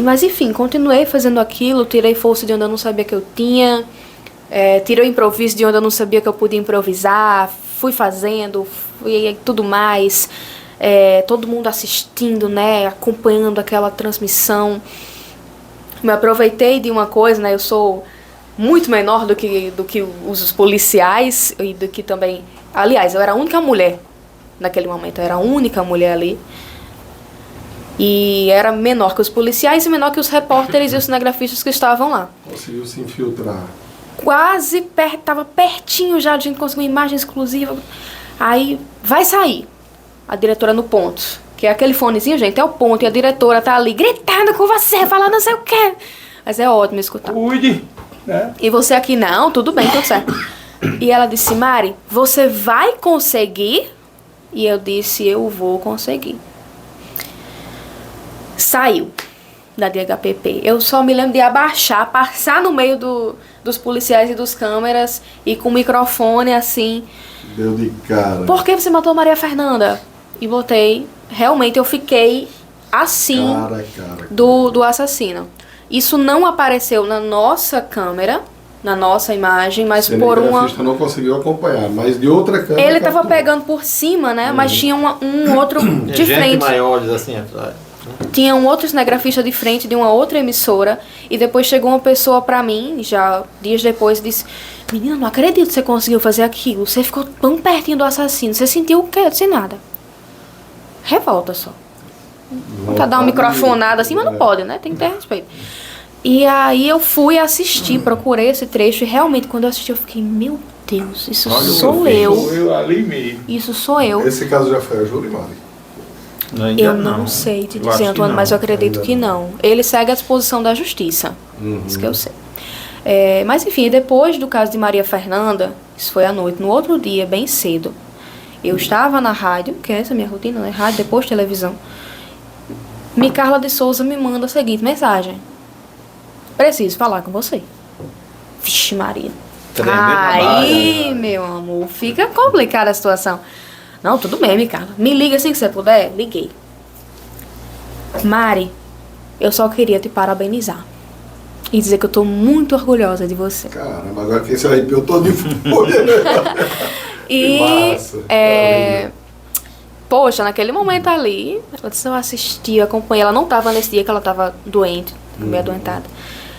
Mas enfim, continuei fazendo aquilo, tirei força de onde eu não sabia que eu tinha, tirei o improviso de onde eu não sabia que eu podia improvisar, fui fazendo, e tudo mais, todo mundo assistindo, né, acompanhando aquela transmissão. Me aproveitei de uma coisa, né, eu sou muito menor do que os policiais e do que também... Aliás, eu era a única mulher naquele momento, eu era a única mulher ali. E era menor que os policiais e menor que os repórteres e os cinegrafistas que estavam lá. Conseguiu se infiltrar. Quase estava pertinho já de conseguir uma imagem exclusiva. Aí, vai sair a diretora no ponto. Que é aquele fonezinho, gente, é o ponto. E a diretora tá ali gritando com você, falando não sei o quê. Mas é ótimo escutar. Cuide! E você aqui, não, tudo bem, tudo certo. E ela disse, Mari, você vai conseguir? E eu disse, eu vou conseguir. Saiu da DHPP. Eu só me lembro de abaixar, passar no meio dos policiais e dos câmeras e com o microfone assim. Deu de cara. Por que você matou Maria Fernanda? E botei. Realmente eu fiquei assim do assassino. Isso não apareceu na nossa câmera, na nossa imagem, mas por uma... O não conseguiu acompanhar, mas de outra câmera... Ele estava pegando por cima, né? Mas tinha um outro de frente. Gente maiores assim atrás. Tinha um outro cinegrafista de frente de uma outra emissora. E depois chegou uma pessoa pra mim, já dias depois, e disse: menina, não acredito que você conseguiu fazer aquilo. Você ficou tão pertinho do assassino. Você sentiu o quê? Eu disse nada. Revolta só. Tentar dar uma microfonada assim, mas não pode, né? Tem que ter respeito. E aí eu fui assistir, procurei esse trecho. E realmente, quando eu assisti, eu fiquei: meu Deus, isso sou eu. Sou eu ali mesmo. Isso sou eu. Esse caso já foi a júri, Mari? Eu não sei te dizer, Antônio, mas eu acredito que não. Ele segue à disposição da justiça. Isso que eu sei. Mas enfim, depois do caso de Maria Fernanda, isso foi à noite, no outro dia, bem cedo, eu estava na rádio, que é essa minha rotina, né? Rádio, depois televisão. Carla de Souza me manda a seguinte mensagem: preciso falar com você. Vixe Maria. Aí, meu amor, fica complicada a situação. Não, tudo bem, Carla. Me liga assim que você puder. Liguei. Mari, eu só queria te parabenizar. E dizer que eu tô muito orgulhosa de você. Caramba, agora quem se arrepiou todo de folha. E, poxa, naquele momento ali, ela disse, eu assisti, eu acompanhei. Ela não tava nesse dia que ela tava doente, meio adoentada.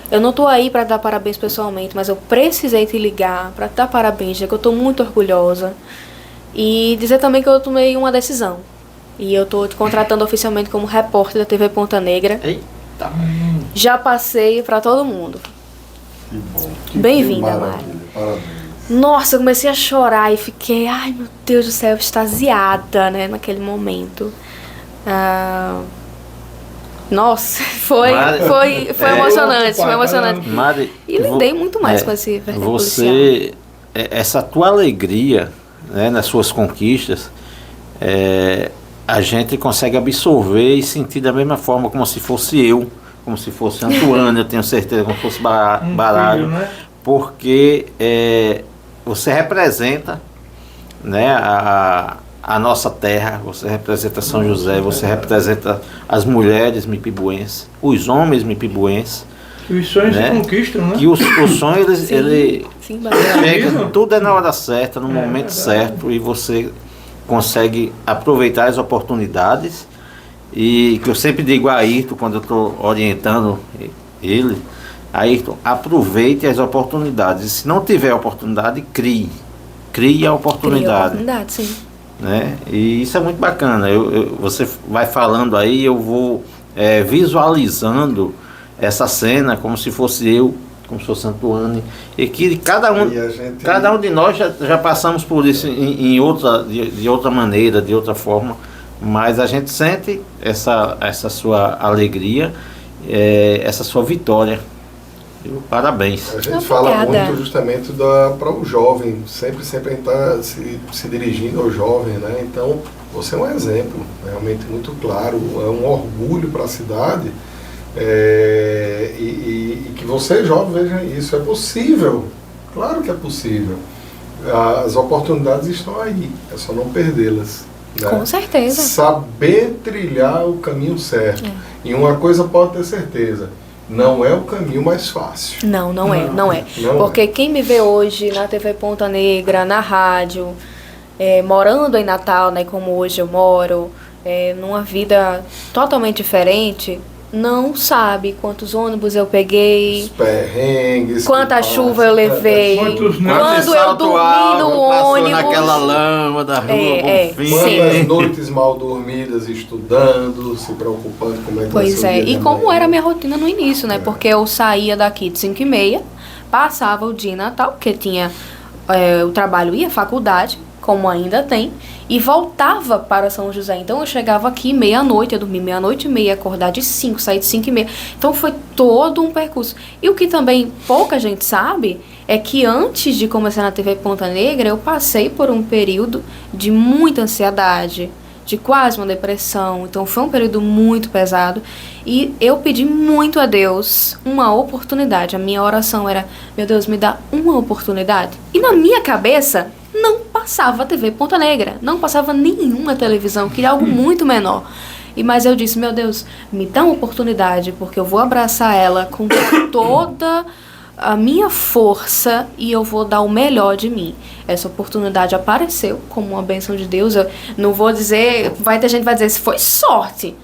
Eu não tô aí pra dar parabéns pessoalmente, mas eu precisei te ligar pra te dar parabéns, dizer que eu tô muito orgulhosa. E dizer também que eu tomei uma decisão. E eu tô te contratando oficialmente como repórter da TV Ponta Negra. Eita. Já passei pra todo mundo. Que bom. Bem-vinda, Mari. Parabéns. Nossa, eu comecei a chorar e fiquei, ai meu Deus do céu, extasiada, né, naquele momento. Nossa, foi emocionante, foi emocionante. Mari, e lidei muito mais com esse verdadeiro policial. Essa tua alegria, né, nas suas conquistas, a gente consegue absorver e sentir da mesma forma, como se fosse eu, como se fosse Antoine, eu tenho certeza, como se fosse Baralho, né? Porque você representa, né, a nossa terra, você representa São José, você representa as mulheres mipibuenses, os homens mipibuenses. Os sonhos se conquistam, né? Que o sonho, ele chega, tudo é na hora certa, no momento certo, e você consegue aproveitar as oportunidades. E que eu sempre digo a Ayrton, quando eu estou orientando ele, Ayrton, aproveite as oportunidades. E se não tiver oportunidade, crie a oportunidade. Crie a oportunidade, sim. Né? E isso é muito bacana. Você vai falando aí, eu vou visualizando essa cena como se fosse eu, como se fosse Antoine, e que cada um de nós já passamos por isso de outra maneira, de outra forma, mas a gente sente essa sua alegria, essa sua vitória. Parabéns. A gente fala muito justamente para o jovem, sempre a gente está se dirigindo ao jovem, né? Então você é um exemplo, realmente muito claro, é um orgulho para a cidade. E que você, jovem, veja isso, é possível, claro que é possível, as oportunidades estão aí, é só não perdê-las, né? Com certeza. Saber trilhar o caminho certo, e uma coisa pode ter certeza, não é o caminho mais fácil. Não é. Porque quem me vê hoje na TV Ponta Negra, na rádio, morando em Natal, né, como hoje eu moro, numa vida totalmente diferente, não sabe quantos ônibus eu peguei, os perrengues, quanta chuva eu levei, quando eu dormi no ônibus, naquela lama da rua, quantas noites mal dormidas estudando, se preocupando como é que vai ser o dia e como era a minha rotina no início, né? Porque eu saía daqui de 5h30, passava o dia em Natal, porque tinha o trabalho e a faculdade, como ainda tem, e voltava para São José. Então eu chegava aqui meia-noite, eu dormi meia-noite e meia, acordar de 5, sair de 5h30. Então foi todo um percurso. E o que também pouca gente sabe é que antes de começar na TV Ponta Negra, eu passei por um período de muita ansiedade, de quase uma depressão. Então foi um período muito pesado. E eu pedi muito a Deus uma oportunidade. A minha oração era: meu Deus, me dá uma oportunidade. E na minha cabeça não passava a TV Ponta Negra, não passava nenhuma televisão, queria algo muito menor. Mas eu disse: meu Deus, me dá uma oportunidade, porque eu vou abraçar ela com toda a minha força e eu vou dar o melhor de mim. Essa oportunidade apareceu como uma bênção de Deus. Eu não vou dizer, vai ter gente que vai dizer, foi sorte.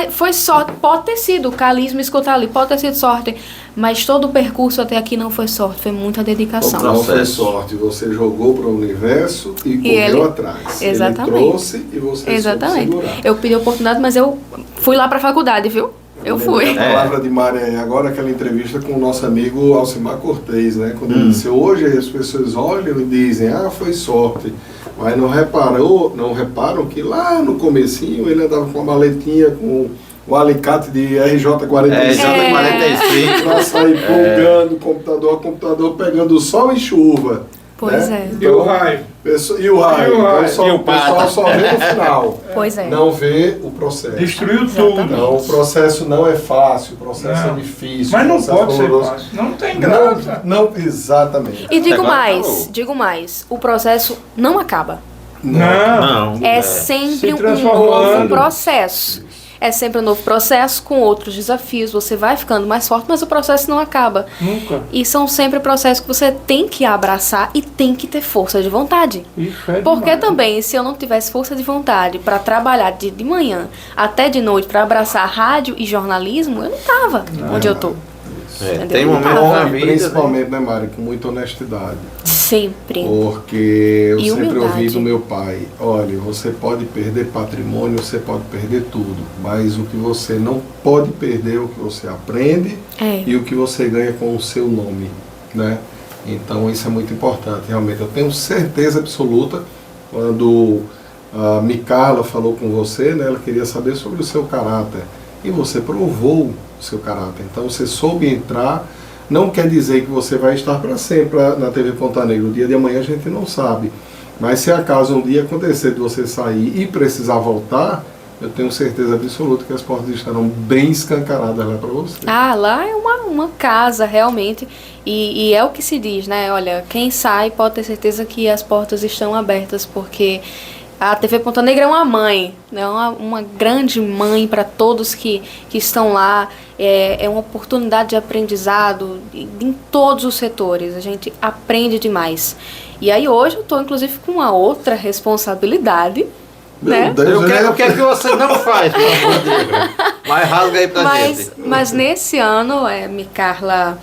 Foi sorte, pode ter sido, o Calis me escutar ali, pode ter sido sorte, mas todo o percurso até aqui não foi sorte, foi muita dedicação. Não foi sorte, você jogou para o universo e correu atrás. Exatamente. Ele trouxe e você soube segurar. Eu pedi a oportunidade, mas eu fui lá para a faculdade, viu? Eu fui. A palavra de Mária agora, aquela entrevista com o nosso amigo Alcimar Cortez, né? Quando ele disse: hoje as pessoas olham e dizem, foi sorte. Mas não reparam que lá no comecinho ele andava com uma maletinha com o alicate de RJ45 para sair plugando computador a computador, pegando sol e chuva. Pois né? é. Então, E o raio. E o raio. O pessoal só vê no final. Pois é. Não vê o processo. Destruiu tudo. Então, o processo não é fácil, o processo é difícil. Mas não pode ser fácil. Não tem graça. Não, exatamente. E digo mais, o processo não acaba. Não. É sempre um novo processo. É sempre um novo processo com outros desafios. Você vai ficando mais forte, mas o processo não acaba. Nunca. E são sempre processos que você tem que abraçar e tem que ter força de vontade. Porque também, se eu não tivesse força de vontade para trabalhar de manhã até de noite para abraçar rádio e jornalismo, eu não estava onde eu tô. Tem momentos na vida, principalmente, né, Mari, com muita honestidade. Sempre. Porque eu E sempre humildade. ouvi do meu pai: olha, você pode perder patrimônio, você pode perder tudo, mas o que você não pode perder é o que você aprende e o que você ganha com o seu nome, né? Então isso é muito importante, realmente. Eu tenho certeza absoluta, quando a Micala falou com você, né, ela queria saber sobre o seu caráter, e você provou o seu caráter. Então você soube entrar. Não quer dizer que você vai estar para sempre na TV Ponta Negra. O dia de amanhã a gente não sabe. Mas se acaso um dia acontecer de você sair e precisar voltar, eu tenho certeza absoluta que as portas estarão bem escancaradas lá para você. Ah, lá é uma casa, realmente. E é o que se diz, né? Olha, quem sai pode ter certeza que as portas estão abertas, porque a TV Ponta Negra é uma mãe, né? Uma grande mãe para todos que estão lá. É uma oportunidade de aprendizado em todos os setores. A gente aprende demais. E aí hoje eu estou, inclusive, com uma outra responsabilidade. Né? O que é que você não faz, pelo amor de Deus? Mas rasga aí pra gente. Mas nesse ano, Micarla,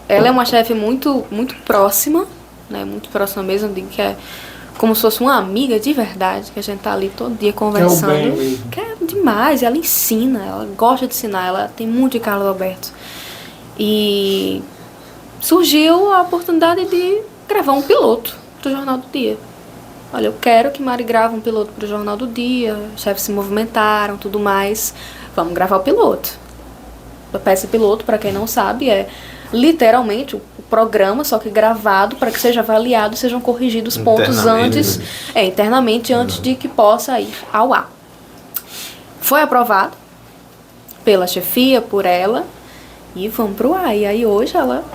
ela é uma chefe muito, muito próxima, né? Muito próxima mesmo, eu digo que é como se fosse uma amiga de verdade, que a gente tá ali todo dia conversando. É o bem mesmo. Que é demais, ela ensina, ela gosta de ensinar, ela tem muito de Carlos Alberto. E surgiu a oportunidade de gravar um piloto pro Jornal do Dia. Olha, eu quero que Mari grave um piloto para o Jornal do Dia, os chefes se movimentaram, tudo mais. Vamos gravar o piloto. A peça piloto, para quem não sabe, é literalmente o programa, só que gravado para que seja avaliado, sejam corrigidos pontos antes, internamente, antes de que possa ir ao ar. Foi aprovado pela chefia, por ela, e vamos pro ar. E aí hoje ela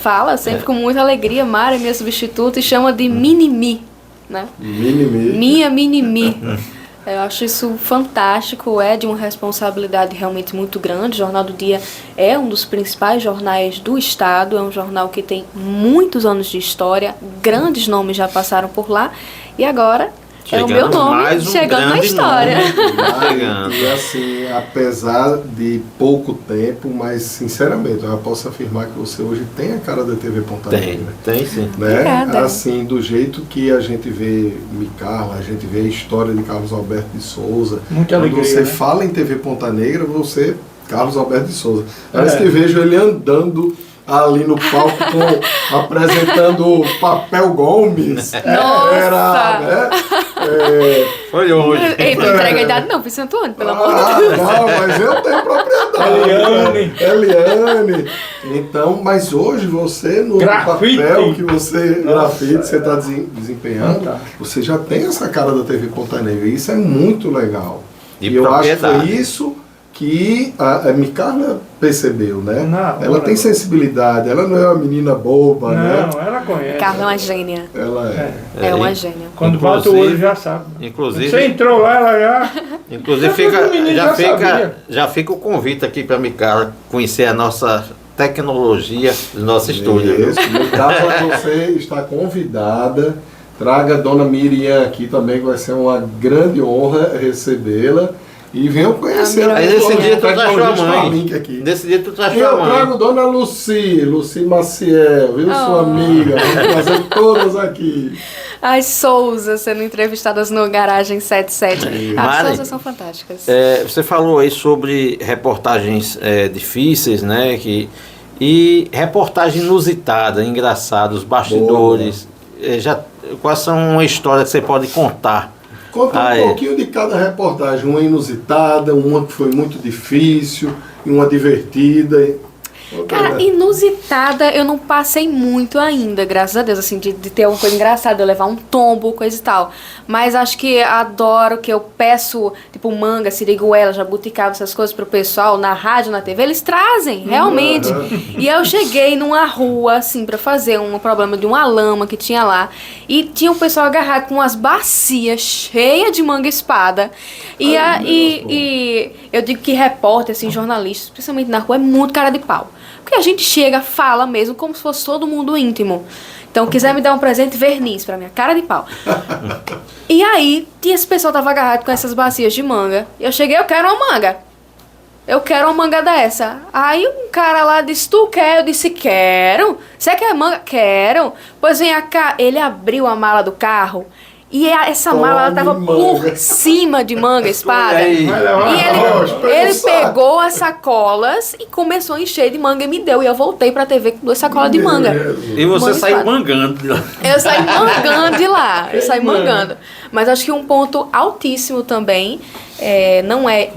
fala sempre com muita alegria, Mari é minha substituta, e chama de Mini-Mi. Né? Minha Mini-Mi. Eu acho isso fantástico, é de uma responsabilidade realmente muito grande. O Jornal do Dia é um dos principais jornais do estado, é um jornal que tem muitos anos de história, grandes nomes já passaram por lá, e agora é o meu nome chegando na história. E assim, apesar de pouco tempo, mas sinceramente, eu posso afirmar que você hoje tem a cara da TV Ponta Negra. Tem sim. Né? Obrigada. Assim, do jeito que a gente vê Micarla, a gente vê a história de Carlos Alberto de Souza. Muita alegria, Quando você né? fala em TV Ponta Negra, você, Carlos Alberto de Souza. Parece que vejo ele andando ali no palco apresentando o Papel Gomes. Nossa! Era, né? Foi hoje. Ei, não entrega a idade não, Vicente Antônio, pelo amor de Deus. Não, mas eu tenho propriedade. Eliane. Então, mas hoje você, no Grafite. papel que você, grafite, você está Fantástico. desempenhando, você já tem essa cara da TV Ponta Negra. Isso é muito legal. De E eu acho que propriedade. foi isso que a Micarla percebeu, né? Não, Ela tem sensibilidade, ela não é uma menina boba, né? Não, ela conhece. Carla é uma gênia. Ela é. É uma gênia. Quando bota o olho já sabe. Inclusive, Você entrou lá, ela já... inclusive Já foi menino, já sabia. já fica o convite aqui para Micarla conhecer a nossa tecnologia do nosso estúdio. viu? Isso, Micarla, você está convidada. Traga a dona Miriam aqui também, que vai ser uma grande honra recebê-la. E venham conhecer a Aí nesse dia tu traz sua mãe. Starlink aqui. Nesse dia tu traz E sua eu mãe. trago Dona Luci Maciel, viu, sua amiga? Vamos trazer todas aqui. As Souza sendo entrevistadas no Garagem 77. As Mari, Souza são fantásticas. Você falou aí sobre reportagens difíceis, né? E reportagem inusitada, engraçada, os bastidores. Quais são uma história que você pode contar? Conta um pouquinho de cada reportagem, uma inusitada, uma que foi muito difícil, e uma divertida. Cara, inusitada eu não passei muito ainda, graças a Deus, assim, de ter alguma coisa engraçada, de eu levar um tombo, coisa e tal. Mas acho que adoro que eu peço, tipo, manga, siriguela, jabuticaba, essas coisas pro pessoal na rádio, na TV, eles trazem, realmente. E eu cheguei numa rua, assim, pra fazer um problema de uma lama que tinha lá, e tinha um pessoal agarrado com umas bacias cheias de manga espada. E eu digo que repórter, assim, jornalista, especialmente na rua, é muito cara de pau. Porque a gente chega, fala mesmo, como se fosse todo mundo íntimo. Então, quiser me dar um presente, verniz pra minha cara de pau. E aí, esse pessoal tava agarrado com essas bacias de manga. E eu cheguei, eu quero uma manga. Eu quero uma manga dessa. Aí um cara lá disse, tu quer? Eu disse, quero. Você quer manga? Quero. Pois vem cá. Ele abriu a mala do carro. E essa mala ela tava por cima de manga espada. E ele pegou as sacolas e começou a encher de manga e me deu. E eu voltei pra TV com 2 sacolas de manga. E você Manga saiu espada. mangando de lá. Eu saí mangando de lá. Eu saí mangando. Mas acho que um ponto altíssimo também, não é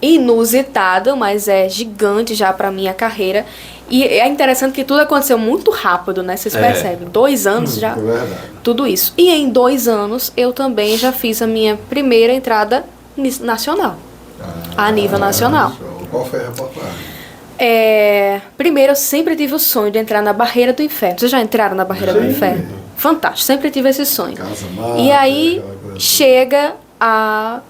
inusitado, mas é gigante já pra minha carreira. E é interessante que tudo aconteceu muito rápido, né? Vocês percebem. 2 anos já. É verdade. Tudo isso. E em 2 anos eu também já fiz a minha primeira entrada nacional. A nível nacional. Qual foi a reportagem? Primeiro, eu sempre tive o sonho de entrar na Barreira do Inferno. Vocês já entraram na Barreira do Inferno? Fantástico, sempre tive esse sonho. E aí, chega a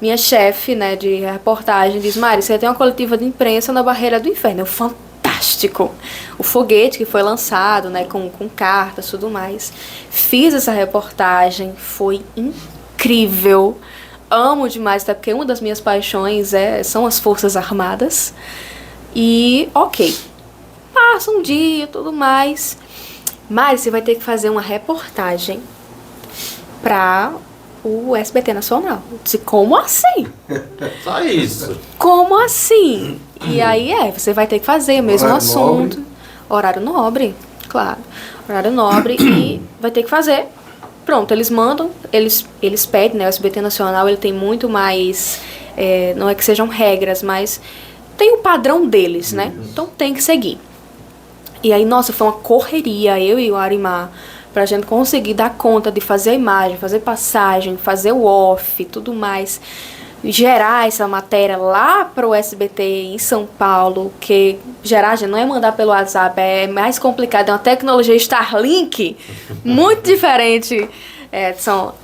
minha chefe, né, de reportagem, diz: Mari, você tem uma coletiva de imprensa na Barreira do Inferno. Fantástico. O foguete que foi lançado, né, com cartas e tudo mais. Fiz essa reportagem, foi incrível. Amo demais, até porque uma das minhas paixões são as Forças Armadas. E, ok, passa um dia e tudo mais. Mari, você vai ter que fazer uma reportagem para o SBT Nacional. Eu disse: como assim? Só isso. Como assim? E aí você vai ter que fazer o mesmo assunto. Nobre. Horário nobre, claro. Horário nobre e vai ter que fazer. Pronto, eles mandam, eles pedem, né? O SBT Nacional, ele tem muito mais, não é que sejam regras, mas tem o padrão deles, né? Então tem que seguir. E aí, nossa, foi uma correria, eu e o Arimar, pra gente conseguir dar conta de fazer a imagem, fazer passagem, fazer o off, tudo mais. Gerar essa matéria lá pro SBT em São Paulo, que gerar, gente, não é mandar pelo WhatsApp, é mais complicado, é uma tecnologia Starlink, muito diferente, Edson.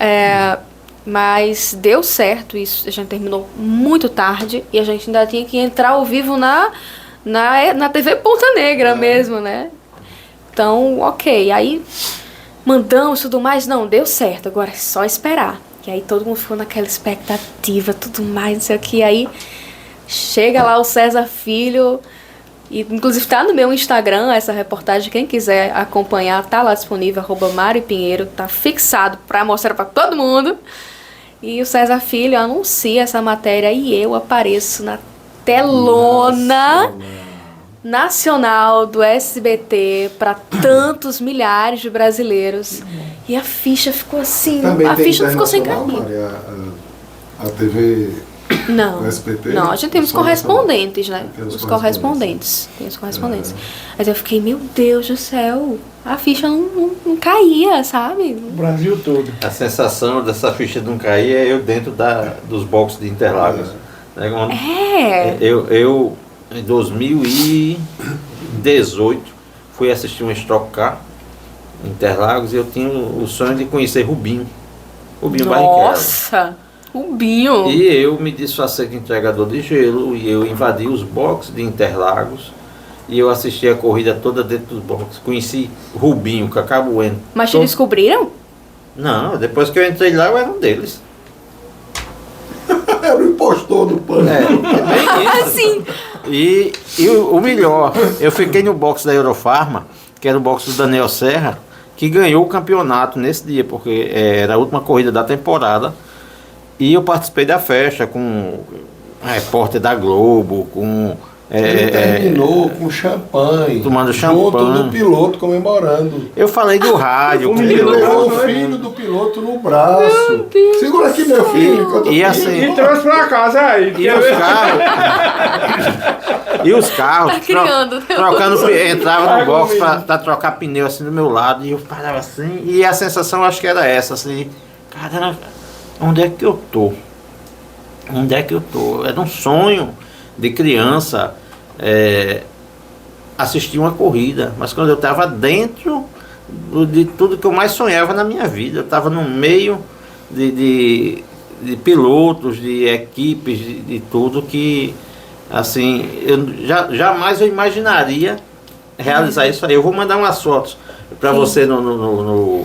Mas deu certo isso, a gente terminou muito tarde e a gente ainda tinha que entrar ao vivo na TV Ponta Negra mesmo, né? Então, ok, aí mandamos tudo mais, não, deu certo, agora é só esperar. E aí todo mundo ficou naquela expectativa, tudo mais, não sei o que. Aí chega lá o César Filho, e inclusive tá no meu Instagram essa reportagem, quem quiser acompanhar, tá lá disponível, @Mari Pinheiro, tá fixado pra mostrar pra todo mundo. E o César Filho anuncia essa matéria e eu apareço na telona nacional do SBT para tantos milhares de brasileiros. E a ficha ficou assim, também a ficha não ficou sem caminho. A TV não, do SBT? Não, a gente tem os correspondentes, né? Os correspondentes. Tem os correspondentes. Mas eu fiquei, meu Deus do céu, a ficha não caía, sabe? O Brasil todo. A sensação dessa ficha não cair é eu dentro dos boxes de Interlagos. Eu em 2018 fui assistir um Stock Car em Interlagos e eu tinha o sonho de conhecer Rubinho Barrichello. Nossa, Rubinho! E eu me disfarcei de entregador de gelo e eu invadi os boxes de Interlagos e eu assisti a corrida toda dentro dos boxes. Conheci Rubinho, Cacá Bueno. Mas te descobriram? Não, depois que eu entrei lá eu era um deles. Era o impostor do pano. Bem isso. Assim. E o melhor, eu fiquei no box da Eurofarma, que era o box do Daniel Serra, que ganhou o campeonato nesse dia, porque era a última corrida da temporada. E eu participei da festa com a repórter da Globo, com... Ele terminou com champanhe, tomando champanhe, junto do piloto comemorando. Eu falei do rádio. Ele levou o filho do piloto no braço. Segura aqui, meu filho. E assim, E trouxe pra casa aí. E os carros Tá criando, trocando, entrava no box pra trocar pneu assim do meu lado, e eu parava assim, e a sensação eu acho que era essa, assim, cara, onde é que eu tô? Onde é que eu tô? Era um sonho de criança assistir uma corrida, mas quando eu estava dentro de tudo que eu mais sonhava na minha vida, eu estava no meio de pilotos, de equipes, de tudo que, assim, jamais eu imaginaria realizar isso aí. Eu vou mandar umas fotos para você no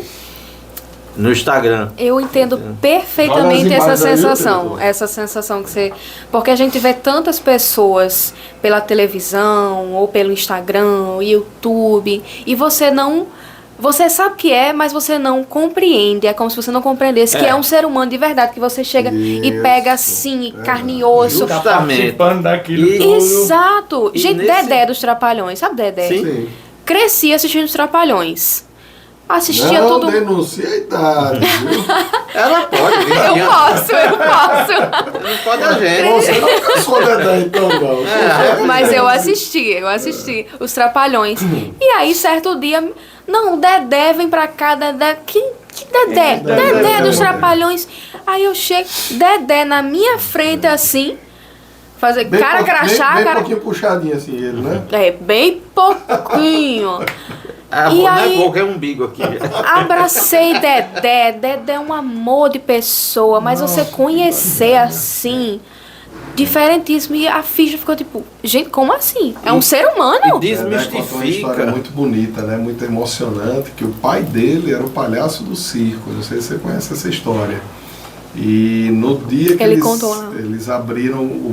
Instagram. Eu entendo perfeitamente essa sensação que você... Porque a gente vê tantas pessoas pela televisão, ou pelo Instagram, YouTube, e você não... Você sabe que mas você não compreende. É como se você não compreendesse que é um ser humano de verdade, que você chega e pega assim, carne e osso. Justamente. Daquilo tudo. Exato. Gente, Dedé dos Trapalhões, sabe Dedé? Sim. Cresci assistindo os Trapalhões. Assistia tudo. Não denuncia a idade, viu? Ela pode. Eu posso. Não pode a gente. Você não cansou Dedé, então, não. Mas eu assisti os Trapalhões. E aí, certo dia, não, Dedé vem pra cá, Dedé, que Dedé dos Trapalhões. Aí eu chego, Dedé na minha frente assim, fazer Bem cara crachá, bem cara... pouquinho puxadinho assim, ele, né? É, bem pouquinho. E aí, qualquer umbigo aqui. Abracei Dedé. Dedé é um amor de pessoa, mas você conhecer assim, diferentíssimo. E a ficha ficou tipo, gente, como assim? É um ser humano? E desmistifica. Contou uma história muito bonita, né? Muito emocionante, que o pai dele era o palhaço do circo. Não sei se você conhece essa história. E no dia que eles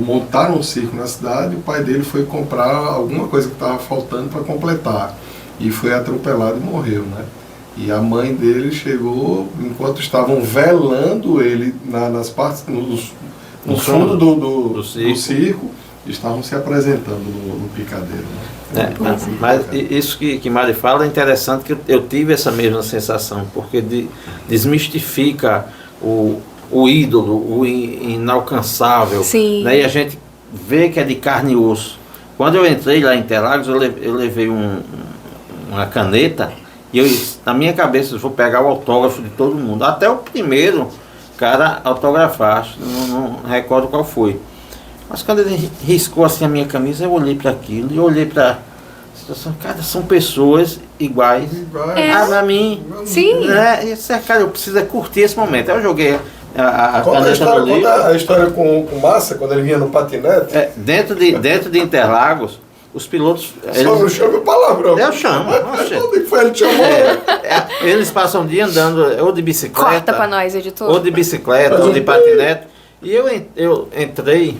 montaram um circo na cidade, o pai dele foi comprar alguma coisa que estava faltando para completar. E foi atropelado e morreu, né? E a mãe dele chegou, enquanto estavam velando ele nas partes, no fundo do circo, estavam se apresentando no picadeiro. Né? Mas isso que Mari fala é interessante, que eu tive essa mesma sensação, porque desmistifica o ídolo, o inalcançável. Sim. Né? E a gente vê que é de carne e osso. Quando eu entrei lá em Interlagos, eu levei uma caneta e na minha cabeça eu vou pegar o autógrafo de todo mundo, até o primeiro cara autografar, não recordo qual foi, mas quando ele riscou assim a minha camisa, eu olhei para aquilo e olhei para a situação, cara, são pessoas iguais a mim. Sim. Cara, eu preciso curtir esse momento. Aí eu joguei a caneta no livro. Conta a história com o Massa, quando ele vinha no patinete. Dentro de Interlagos, os pilotos... Só não chama palavrão. Eu chamo. Onde foi ele te chamou? Eles passam o dia andando ou de bicicleta... Corta pra nós, editor. Ou de bicicleta, ou de patinete. E eu entrei...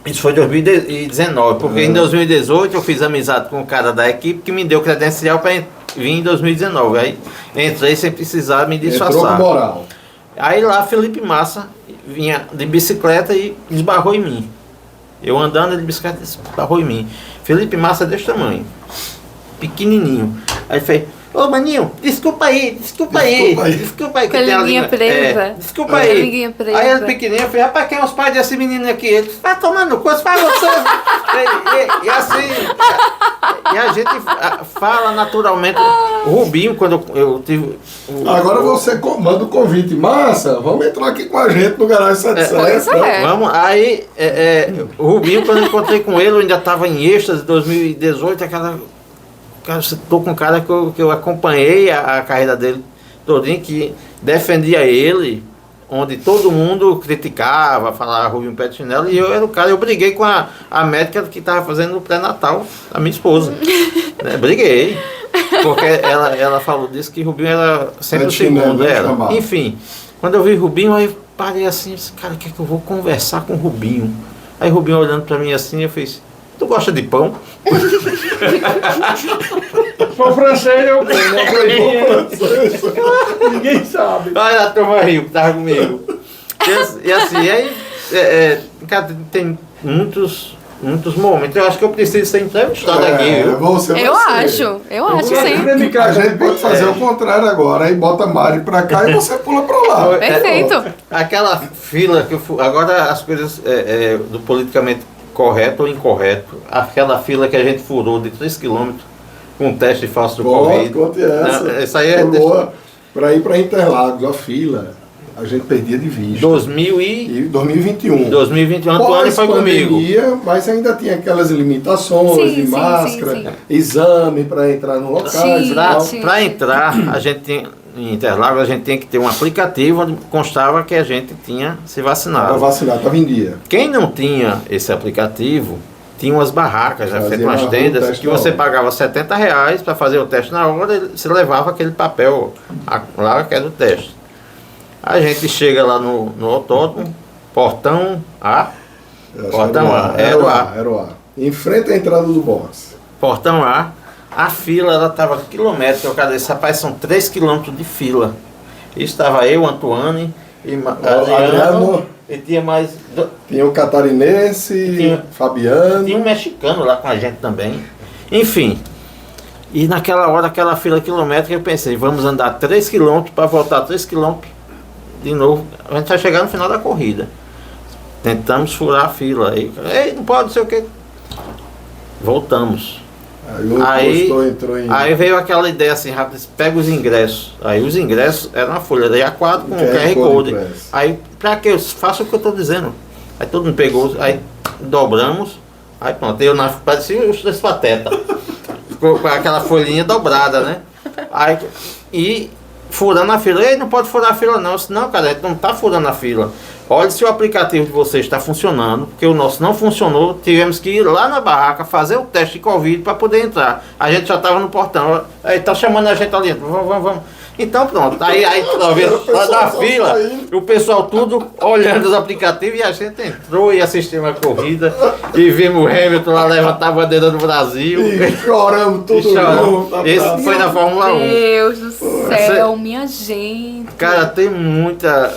Isso foi em 2019, porque em 2018 eu fiz amizade com o cara da equipe que me deu credencial para vir em 2019. Aí entrei sem precisar me disfarçar. Entrou com moral. Aí lá Felipe Massa vinha de bicicleta e esbarrou em mim. Eu andando de bicicleta e esbarrou em mim. Felipe Massa desse tamanho, pequenininho. Aí fez, ô maninho, desculpa aí. Com a linguinha presa. Desculpa aí. Aí ele pequenininho, eu falei, rapaz, quem é os pais desse menino aqui? Ele disse, vai tomando coisa, faz você. e assim, e a gente fala naturalmente. O Rubinho, quando eu tive... Agora você manda o convite, Massa, vamos entrar aqui com a gente no Garagem 77. Vamos, aí, o Rubinho, quando eu encontrei com ele, eu ainda estava em êxtase, 2018, Cara, estou com um cara que eu acompanhei a carreira dele todinho, que defendia ele, onde todo mundo criticava, falava Rubinho Pé de Chinelo, e eu era o cara, eu briguei com a médica que estava fazendo o pré-natal, a minha esposa. Né? Briguei, porque ela falou disso, que Rubinho era sempre o segundo. Enfim, quando eu vi Rubinho, aí eu parei assim, cara, o que é que eu vou conversar com o Rubinho? Aí Rubinho olhando para mim assim, eu fiz... Tu gosta de pão? Pão francês eu como, ninguém sabe. Olha a turma riu que tava comigo. E assim, aí, cara, tem muitos momentos. Eu acho que eu preciso ser entrevistado aqui, viu? Eu acho sim. A gente pode fazer o contrário agora, aí bota a Mari pra cá e você pula pra lá. Perfeito. Aquela fila que eu fui, agora as coisas do politicamente correto ou incorreto, aquela fila que a gente furou de 3 km com um teste falso do Covid. Conte essa. Essa aí é boa. Para ir para Interlagos, a fila, a gente perdia de vista. 2021. 2021, Antônio foi comigo. Mas ainda tinha aquelas limitações de máscara, exame para entrar no local. Para entrar, a gente tinha... Em Interlagos, a gente tem que ter um aplicativo onde constava que a gente tinha se vacinado. Para vacinar, estava em dia. Quem não tinha esse aplicativo, tinha umas barracas, já feitas umas tendas, que você pagava R$70 para fazer o teste na hora, e você levava aquele papel lá que era o teste. A gente chega lá no autódromo, portão A. Portão A. Era o A. Em frente à entrada do box. Portão A. A fila, ela estava quilométrica, eu disse, rapaz, são 3 quilômetros de fila. E estava eu, Antoine, e Adriano, e tinha mais... Tinha o catarinense, Fabiano. Tinha um mexicano lá com a gente também. Enfim, e naquela hora, aquela fila quilométrica, eu pensei, vamos andar 3 quilômetros para voltar 3 quilômetros de novo. A gente vai chegar no final da corrida. Tentamos furar a fila. Ei, não pode, não sei o quê. Voltamos. Aí veio aquela ideia assim, rápido, pega os ingressos. Aí os ingressos eram uma folha da A4 com QR Code. Aí, pra que eu faço o que eu estou dizendo? Aí todo mundo pegou, aí dobramos, aí pronto, parecia os Três Patetas. Ficou com aquela folhinha dobrada, né? Aí, e furando a fila. Ei, não pode furar a fila não, senão, cara, a gente não está furando a fila. Olha se o aplicativo de vocês está funcionando, porque o nosso não funcionou, tivemos que ir lá na barraca fazer o teste de Covid para poder entrar. A gente já estava no portão, aí tá chamando a gente ali, vamos. Então pronto, aí lá na fila, o pessoal tudo olhando os aplicativos e a gente entrou e assistiu uma corrida e vimos o Hamilton lá levantar a bandeira do Brasil. E choramos tudo junto. Esse foi na Fórmula 1. Meu Deus do céu, minha gente. Cara, tem muita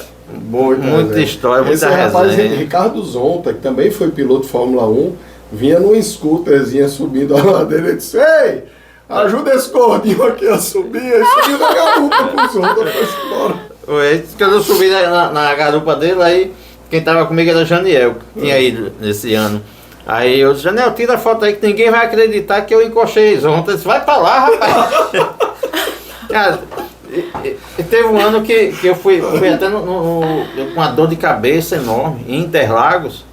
história, muita resenha. Rapaz, Ricardo Zonta, que também foi piloto de Fórmula 1, vinha num scooterzinho subindo a ladeira e disse: ei, ajuda esse gordinho aqui a subir. Ele subiu na garupa com os outros, foi embora. Quando eu subi na garupa dele, aí quem tava comigo era o Janiel, que tinha ido nesse ano. Aí eu disse: Janiel, tira a foto aí que ninguém vai acreditar que eu encoxei Zonta. Ele disse: vai pra lá, rapaz. Cara, e teve um ano que eu fui até com uma dor de cabeça enorme, em Interlagos.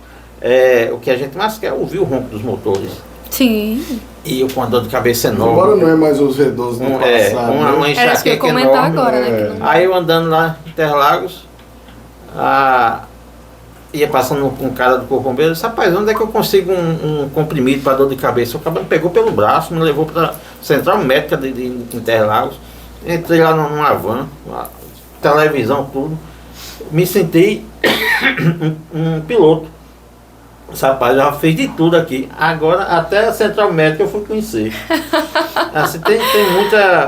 O que a gente mais quer é ouvir o ronco dos motores. Sim. E eu com uma dor de cabeça enorme. Agora não é mais os V12 do passado. Uma enxaqueca enorme. Agora, né? Aí eu andando lá em Interlagos, ia passando com um cara do Corpo Bombeiro, eu disse: rapaz, onde é que eu consigo um comprimido para dor de cabeça? O cara me pegou pelo braço, me levou para a Central Médica de Interlagos. Entrei lá numa van, televisão, tudo. Me sentei um piloto. Esse rapaz já fez de tudo aqui. Agora até a Central Médica eu fui conhecer. Assim, tem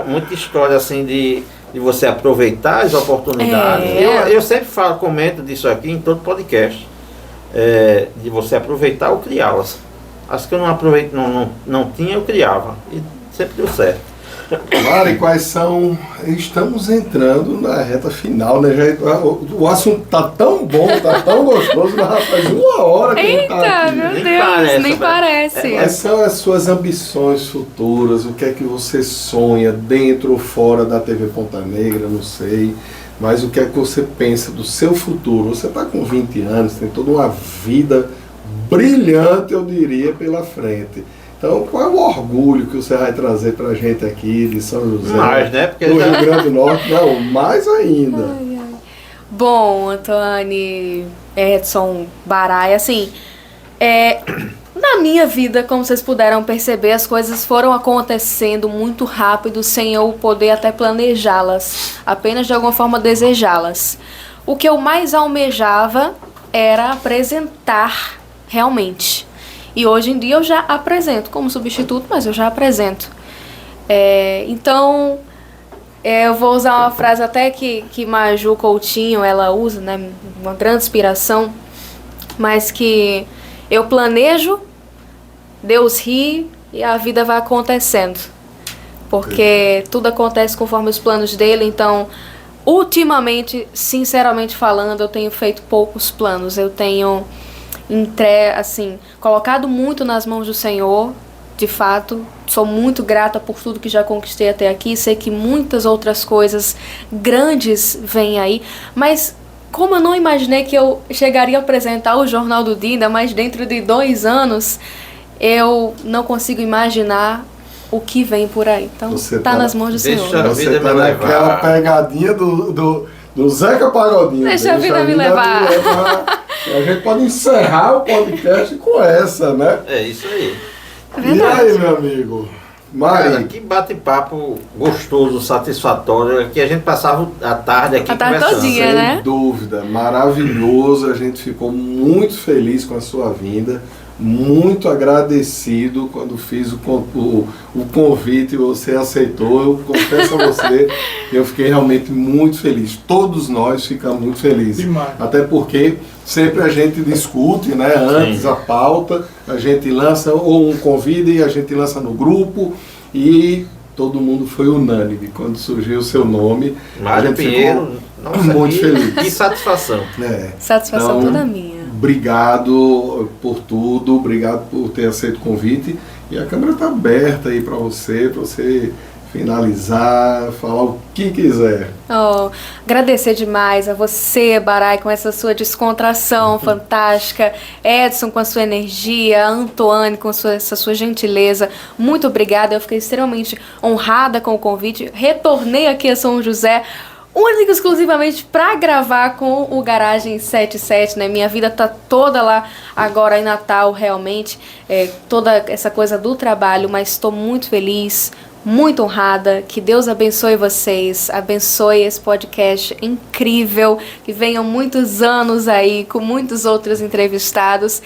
muita história assim de você aproveitar as oportunidades. Eu sempre comento disso aqui em todo podcast. De você aproveitar ou criá-las. As que eu não aproveito, não tinha, eu criava. E sempre deu certo. Mari, quais são... Estamos entrando na reta final, né? O assunto tá tão bom, tá tão gostoso, mas faz 1 hora que a gente tá aqui. Meu Deus, nem parece. Quais são as suas ambições futuras? O que é que você sonha dentro ou fora da TV Ponta Negra? Não sei. Mas o que é que você pensa do seu futuro? Você tá com 20 anos, tem toda uma vida brilhante, eu diria, pela frente. Então, qual é o orgulho que você vai trazer pra gente aqui de São José? Mais, né? Porque do Rio Grande do Norte? Não, mais ainda. Bom, Antônio, Edson, Barai, assim, na minha vida, como vocês puderam perceber, as coisas foram acontecendo muito rápido, sem eu poder até planejá-las, apenas de alguma forma desejá-las. O que eu mais almejava era apresentar realmente. E hoje em dia eu já apresento como substituto, mas eu já apresento. Então, eu vou usar uma frase até que Maju Coutinho, ela usa, né, uma grande inspiração, mas que eu planejo, Deus ri e a vida vai acontecendo. Porque tudo acontece conforme os planos dele, então, ultimamente, sinceramente falando, eu tenho feito poucos planos, eu tenho... colocado muito nas mãos do Senhor, de fato, sou muito grata por tudo que já conquistei até aqui, sei que muitas outras coisas grandes vêm aí, mas como eu não imaginei que eu chegaria a apresentar o Jornal do Dinda, mas dentro de 2 anos, eu não consigo imaginar o que vem por aí, então tá nas mãos do Senhor. Você tá naquela pegadinha do Zeca Pagodinho. Deixa a vida me levar. A gente pode encerrar o podcast com essa, né? É isso aí. E aí, meu amigo? Mari. Cara, que bate-papo gostoso, satisfatório, que a gente passava a tarde aqui conversando. Todinha, né? Sem dúvida, maravilhoso, a gente ficou muito feliz com a sua vinda, muito agradecido quando fiz o convite e você aceitou. Eu confesso a você, eu fiquei realmente muito feliz. Todos nós ficamos muito felizes. Demais. Até porque sempre a gente discute, né, antes. Sim. A pauta, a gente lança ou um convite e a gente lança no grupo e todo mundo foi unânime quando surgiu o seu nome. Mário Pinheiro, ficou muito feliz. Que satisfação. Satisfação então, toda minha. Obrigado por tudo, obrigado por ter aceito o convite E a câmera está aberta aí para você finalizar, falar o que quiser. Agradecer demais a você, Barai, com essa sua descontração fantástica, Edson com a sua energia, Antoine com essa sua gentileza. Muito obrigada, eu fiquei extremamente honrada com o convite. Retornei aqui a São José, única e exclusivamente para gravar com o Garagem 77, né? Minha vida tá toda lá agora em Natal, realmente, toda essa coisa do trabalho, mas estou muito feliz, muito honrada. Que Deus abençoe vocês, abençoe esse podcast incrível, que venham muitos anos aí com muitos outros entrevistados.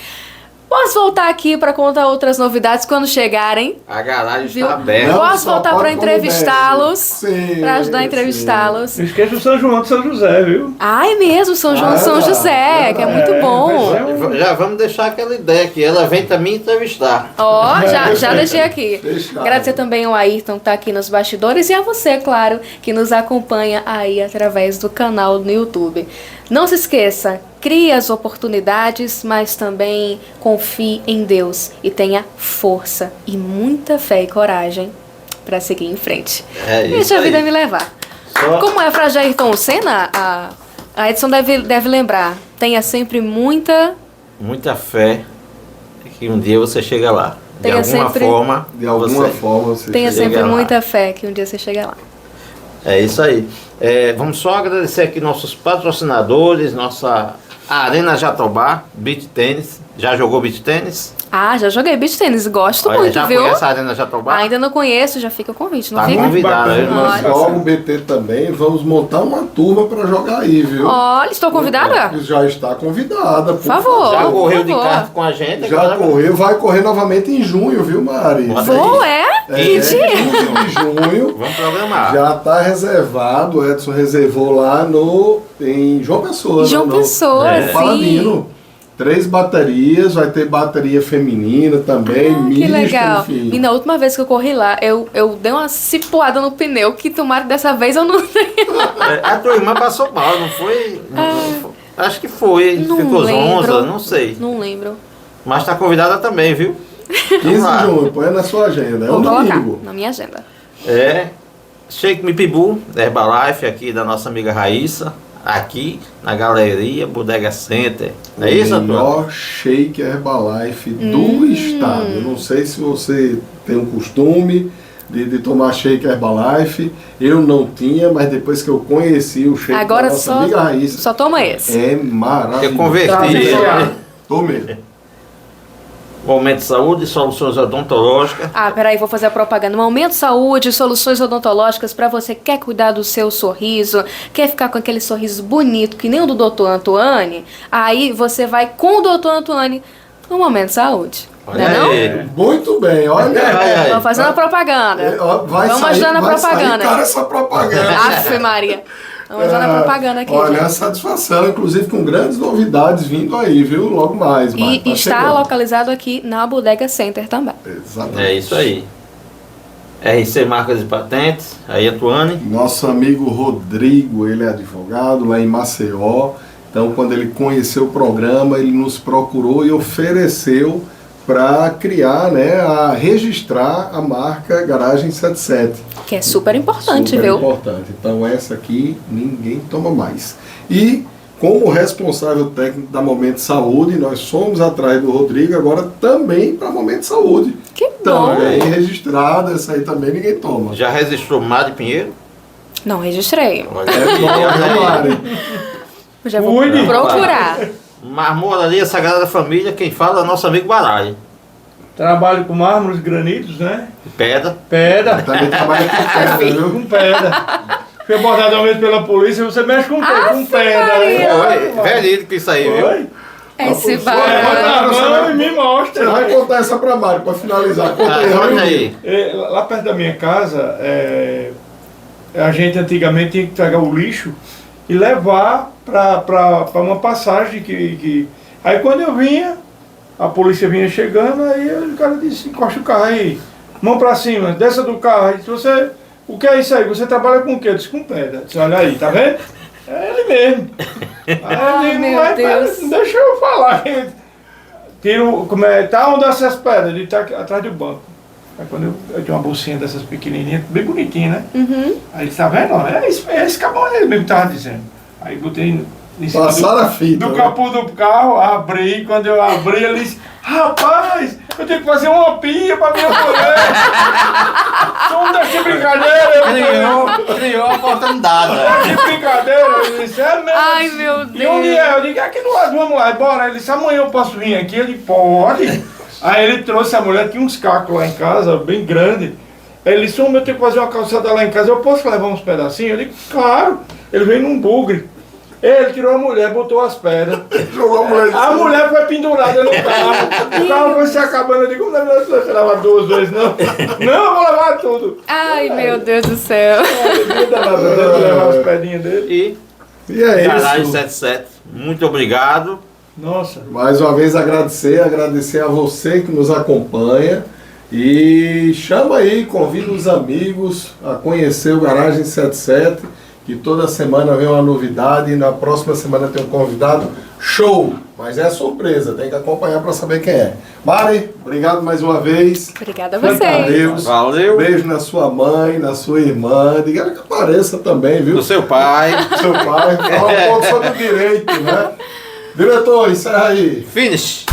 Posso voltar aqui para contar outras novidades quando chegarem. A garagem está aberta. Posso voltar para entrevistá-los, para ajudar a entrevistá-los. Não esqueça o São João de São José, viu? É mesmo, São João de São José, que é muito bom. Já vamos deixar aquela ideia que ela vem para me entrevistar. Já deixei aqui. Agradecer também ao Ayrton que está aqui nos bastidores e a você, claro, que nos acompanha aí através do canal no YouTube. Não se esqueça, crie as oportunidades, mas também confie em Deus e tenha força e muita fé e coragem para seguir em frente. Deixa a vida me levar. Como é a frase de Ayrton Senna, a Edson deve lembrar, tenha sempre muita fé que um dia você chega lá. De alguma forma você tenha chega sempre lá. Muita fé que um dia você chega lá. É isso aí. Vamos só agradecer aqui nossos patrocinadores, nossa Arena Jatobá, beach tênis. Já jogou beach tênis? Já joguei beach tênis, gosto muito, já viu? Conhece a Arena Jatobá? Ainda não conheço, já fica o convite, não tá fica? Convidado, nós logo o BT também, vamos montar uma turma para jogar aí, viu? Olha, estou convidada? Já está convidada, por favor. Já correu de kart com a gente? Já correu, vai correr novamente em junho, viu, Mari? Vou, que dia? 15 de junho. Vamos programar. Já está reservado, o Edson reservou lá em João Pessoa. João Pessoa, sim. Paladino. 3 baterias, vai ter bateria feminina também, que legal. Enfim. E na última vez que eu corri lá, eu dei uma cipuada no pneu, que tomara que dessa vez eu não tenha. A tua irmã passou mal, não foi? Acho que foi. Não ficou lembro. zonza, não sei. Não lembro. Mas está convidada também, viu? 15 de junho, põe na sua agenda. Vou colocar na minha agenda. Shake Me Pibu, Herbalife, aqui da nossa amiga Raíssa. Aqui na Galeria Bodega Center. Não é isso, o melhor shake Herbalife do estado. Eu não sei se você tem um costume de tomar shake Herbalife. Eu não tinha, mas depois que eu conheci o shake da nossa amiga Raíssa, só toma esse. É maravilhoso. Eu converti. Tomei. Momento Saúde, soluções odontológicas. Peraí, vou fazer a propaganda. Momento Saúde, soluções odontológicas para você que quer cuidar do seu sorriso, quer ficar com aquele sorriso bonito, que nem o do Dr. Antoine. Aí você vai com o Dr. Antoine no Momento Saúde. Olha aí. Muito bem, olha aí. Estou fazendo a propaganda. Vamos ajudar na propaganda. Cara, essa propaganda. Afe Maria. Vamos ajudar na propaganda aqui. Olha, a satisfação, inclusive com grandes novidades vindo aí, viu? Logo mais. E está localizado aqui na Bodega Center também. Exatamente. É isso aí. RC Marcas e Patentes, aí Antoine. Nosso amigo Rodrigo, ele é advogado lá em Maceió. Então, quando ele conheceu o programa, ele nos procurou e ofereceu para criar, a registrar a marca Garagem 77. Que é super importante, viu? Super importante. Então, essa aqui ninguém toma mais. E, como responsável técnico da Momento Saúde, nós somos atrás do Rodrigo, agora também para Momento Saúde. Que bom! Também registrada, essa aí também ninguém toma. Já registrou Mari Pinheiro? Não registrei. Já vou procurar. Marmoraria Sagrada Família, quem fala é o nosso amigo Barai. Trabalho com mármores, granitos, né? Pedra. Também trabalha com pedra, viu? Com pedra. Foi abordado uma vez pela polícia, você mexe com pedra. Verídico isso aí, viu? Esse vai. Me mostra. Você vai contar essa pra Mário, pra finalizar. Olha aí. Lá perto da minha casa, a gente antigamente tinha que pegar o lixo e levar para uma passagem Aí quando eu vinha, a polícia vinha chegando, aí o cara disse, encosta o carro aí, mão pra cima, desça do carro. Aí disse, o que é isso aí? Você trabalha com o quê? Eu disse, com pedra. Eu disse, olha aí, tá vendo? É ele mesmo. Aí Ai, meu Deus. Deixa eu falar. tiro, tá onde essas pedras? Ele tá aqui, atrás do banco. Aí quando eu tinha uma bolsinha dessas pequenininhas, bem bonitinha, né? Aí ele tá vendo? É esse cabão aí mesmo que tava dizendo. Aí botei em cima Passaram a fita, do né? capô do carro, abri, quando eu abri, ele disse, rapaz, eu tenho que fazer uma pia pra minha mulher. Não tá de brincadeira. Criou a oportunidade. Tá de brincadeira. Ele disse, é mesmo. Ai, meu Deus. E onde é? Eu digo, aqui no lado, vamos lá, bora. Ele disse, amanhã eu posso vir aqui? Ele pode. Aí ele trouxe a mulher, tinha uns cacos lá em casa, bem grande. Ele disse, eu tenho que fazer uma calçada lá em casa, eu posso levar uns pedacinhos? Eu digo, claro. Ele veio num bugre. Ele tirou a mulher, botou as pedras. A mulher foi pendurada no carro. O carro foi se acabando. Eu digo, não é você levar 2 vezes, não. Não, eu vou levar tudo. Ai, meu Deus do céu. Levar as pedrinhas dele. E é Garagem isso. 77, muito obrigado. Nossa. Mais uma vez agradecer a você que nos acompanha. E chama aí, convida os amigos a conhecer o Garagem 77, que toda semana vem uma novidade e na próxima semana tem um convidado show, mas é surpresa, tem que acompanhar para saber quem é. Mari, obrigado mais uma vez. Obrigada a Fique com vocês. Deus. Valeu. Beijo na sua mãe, na sua irmã, diga que apareça também, viu? Do seu pai. Seu pai, fala um pouco sobre o direito, né? Diretor, encerra aí. Finish.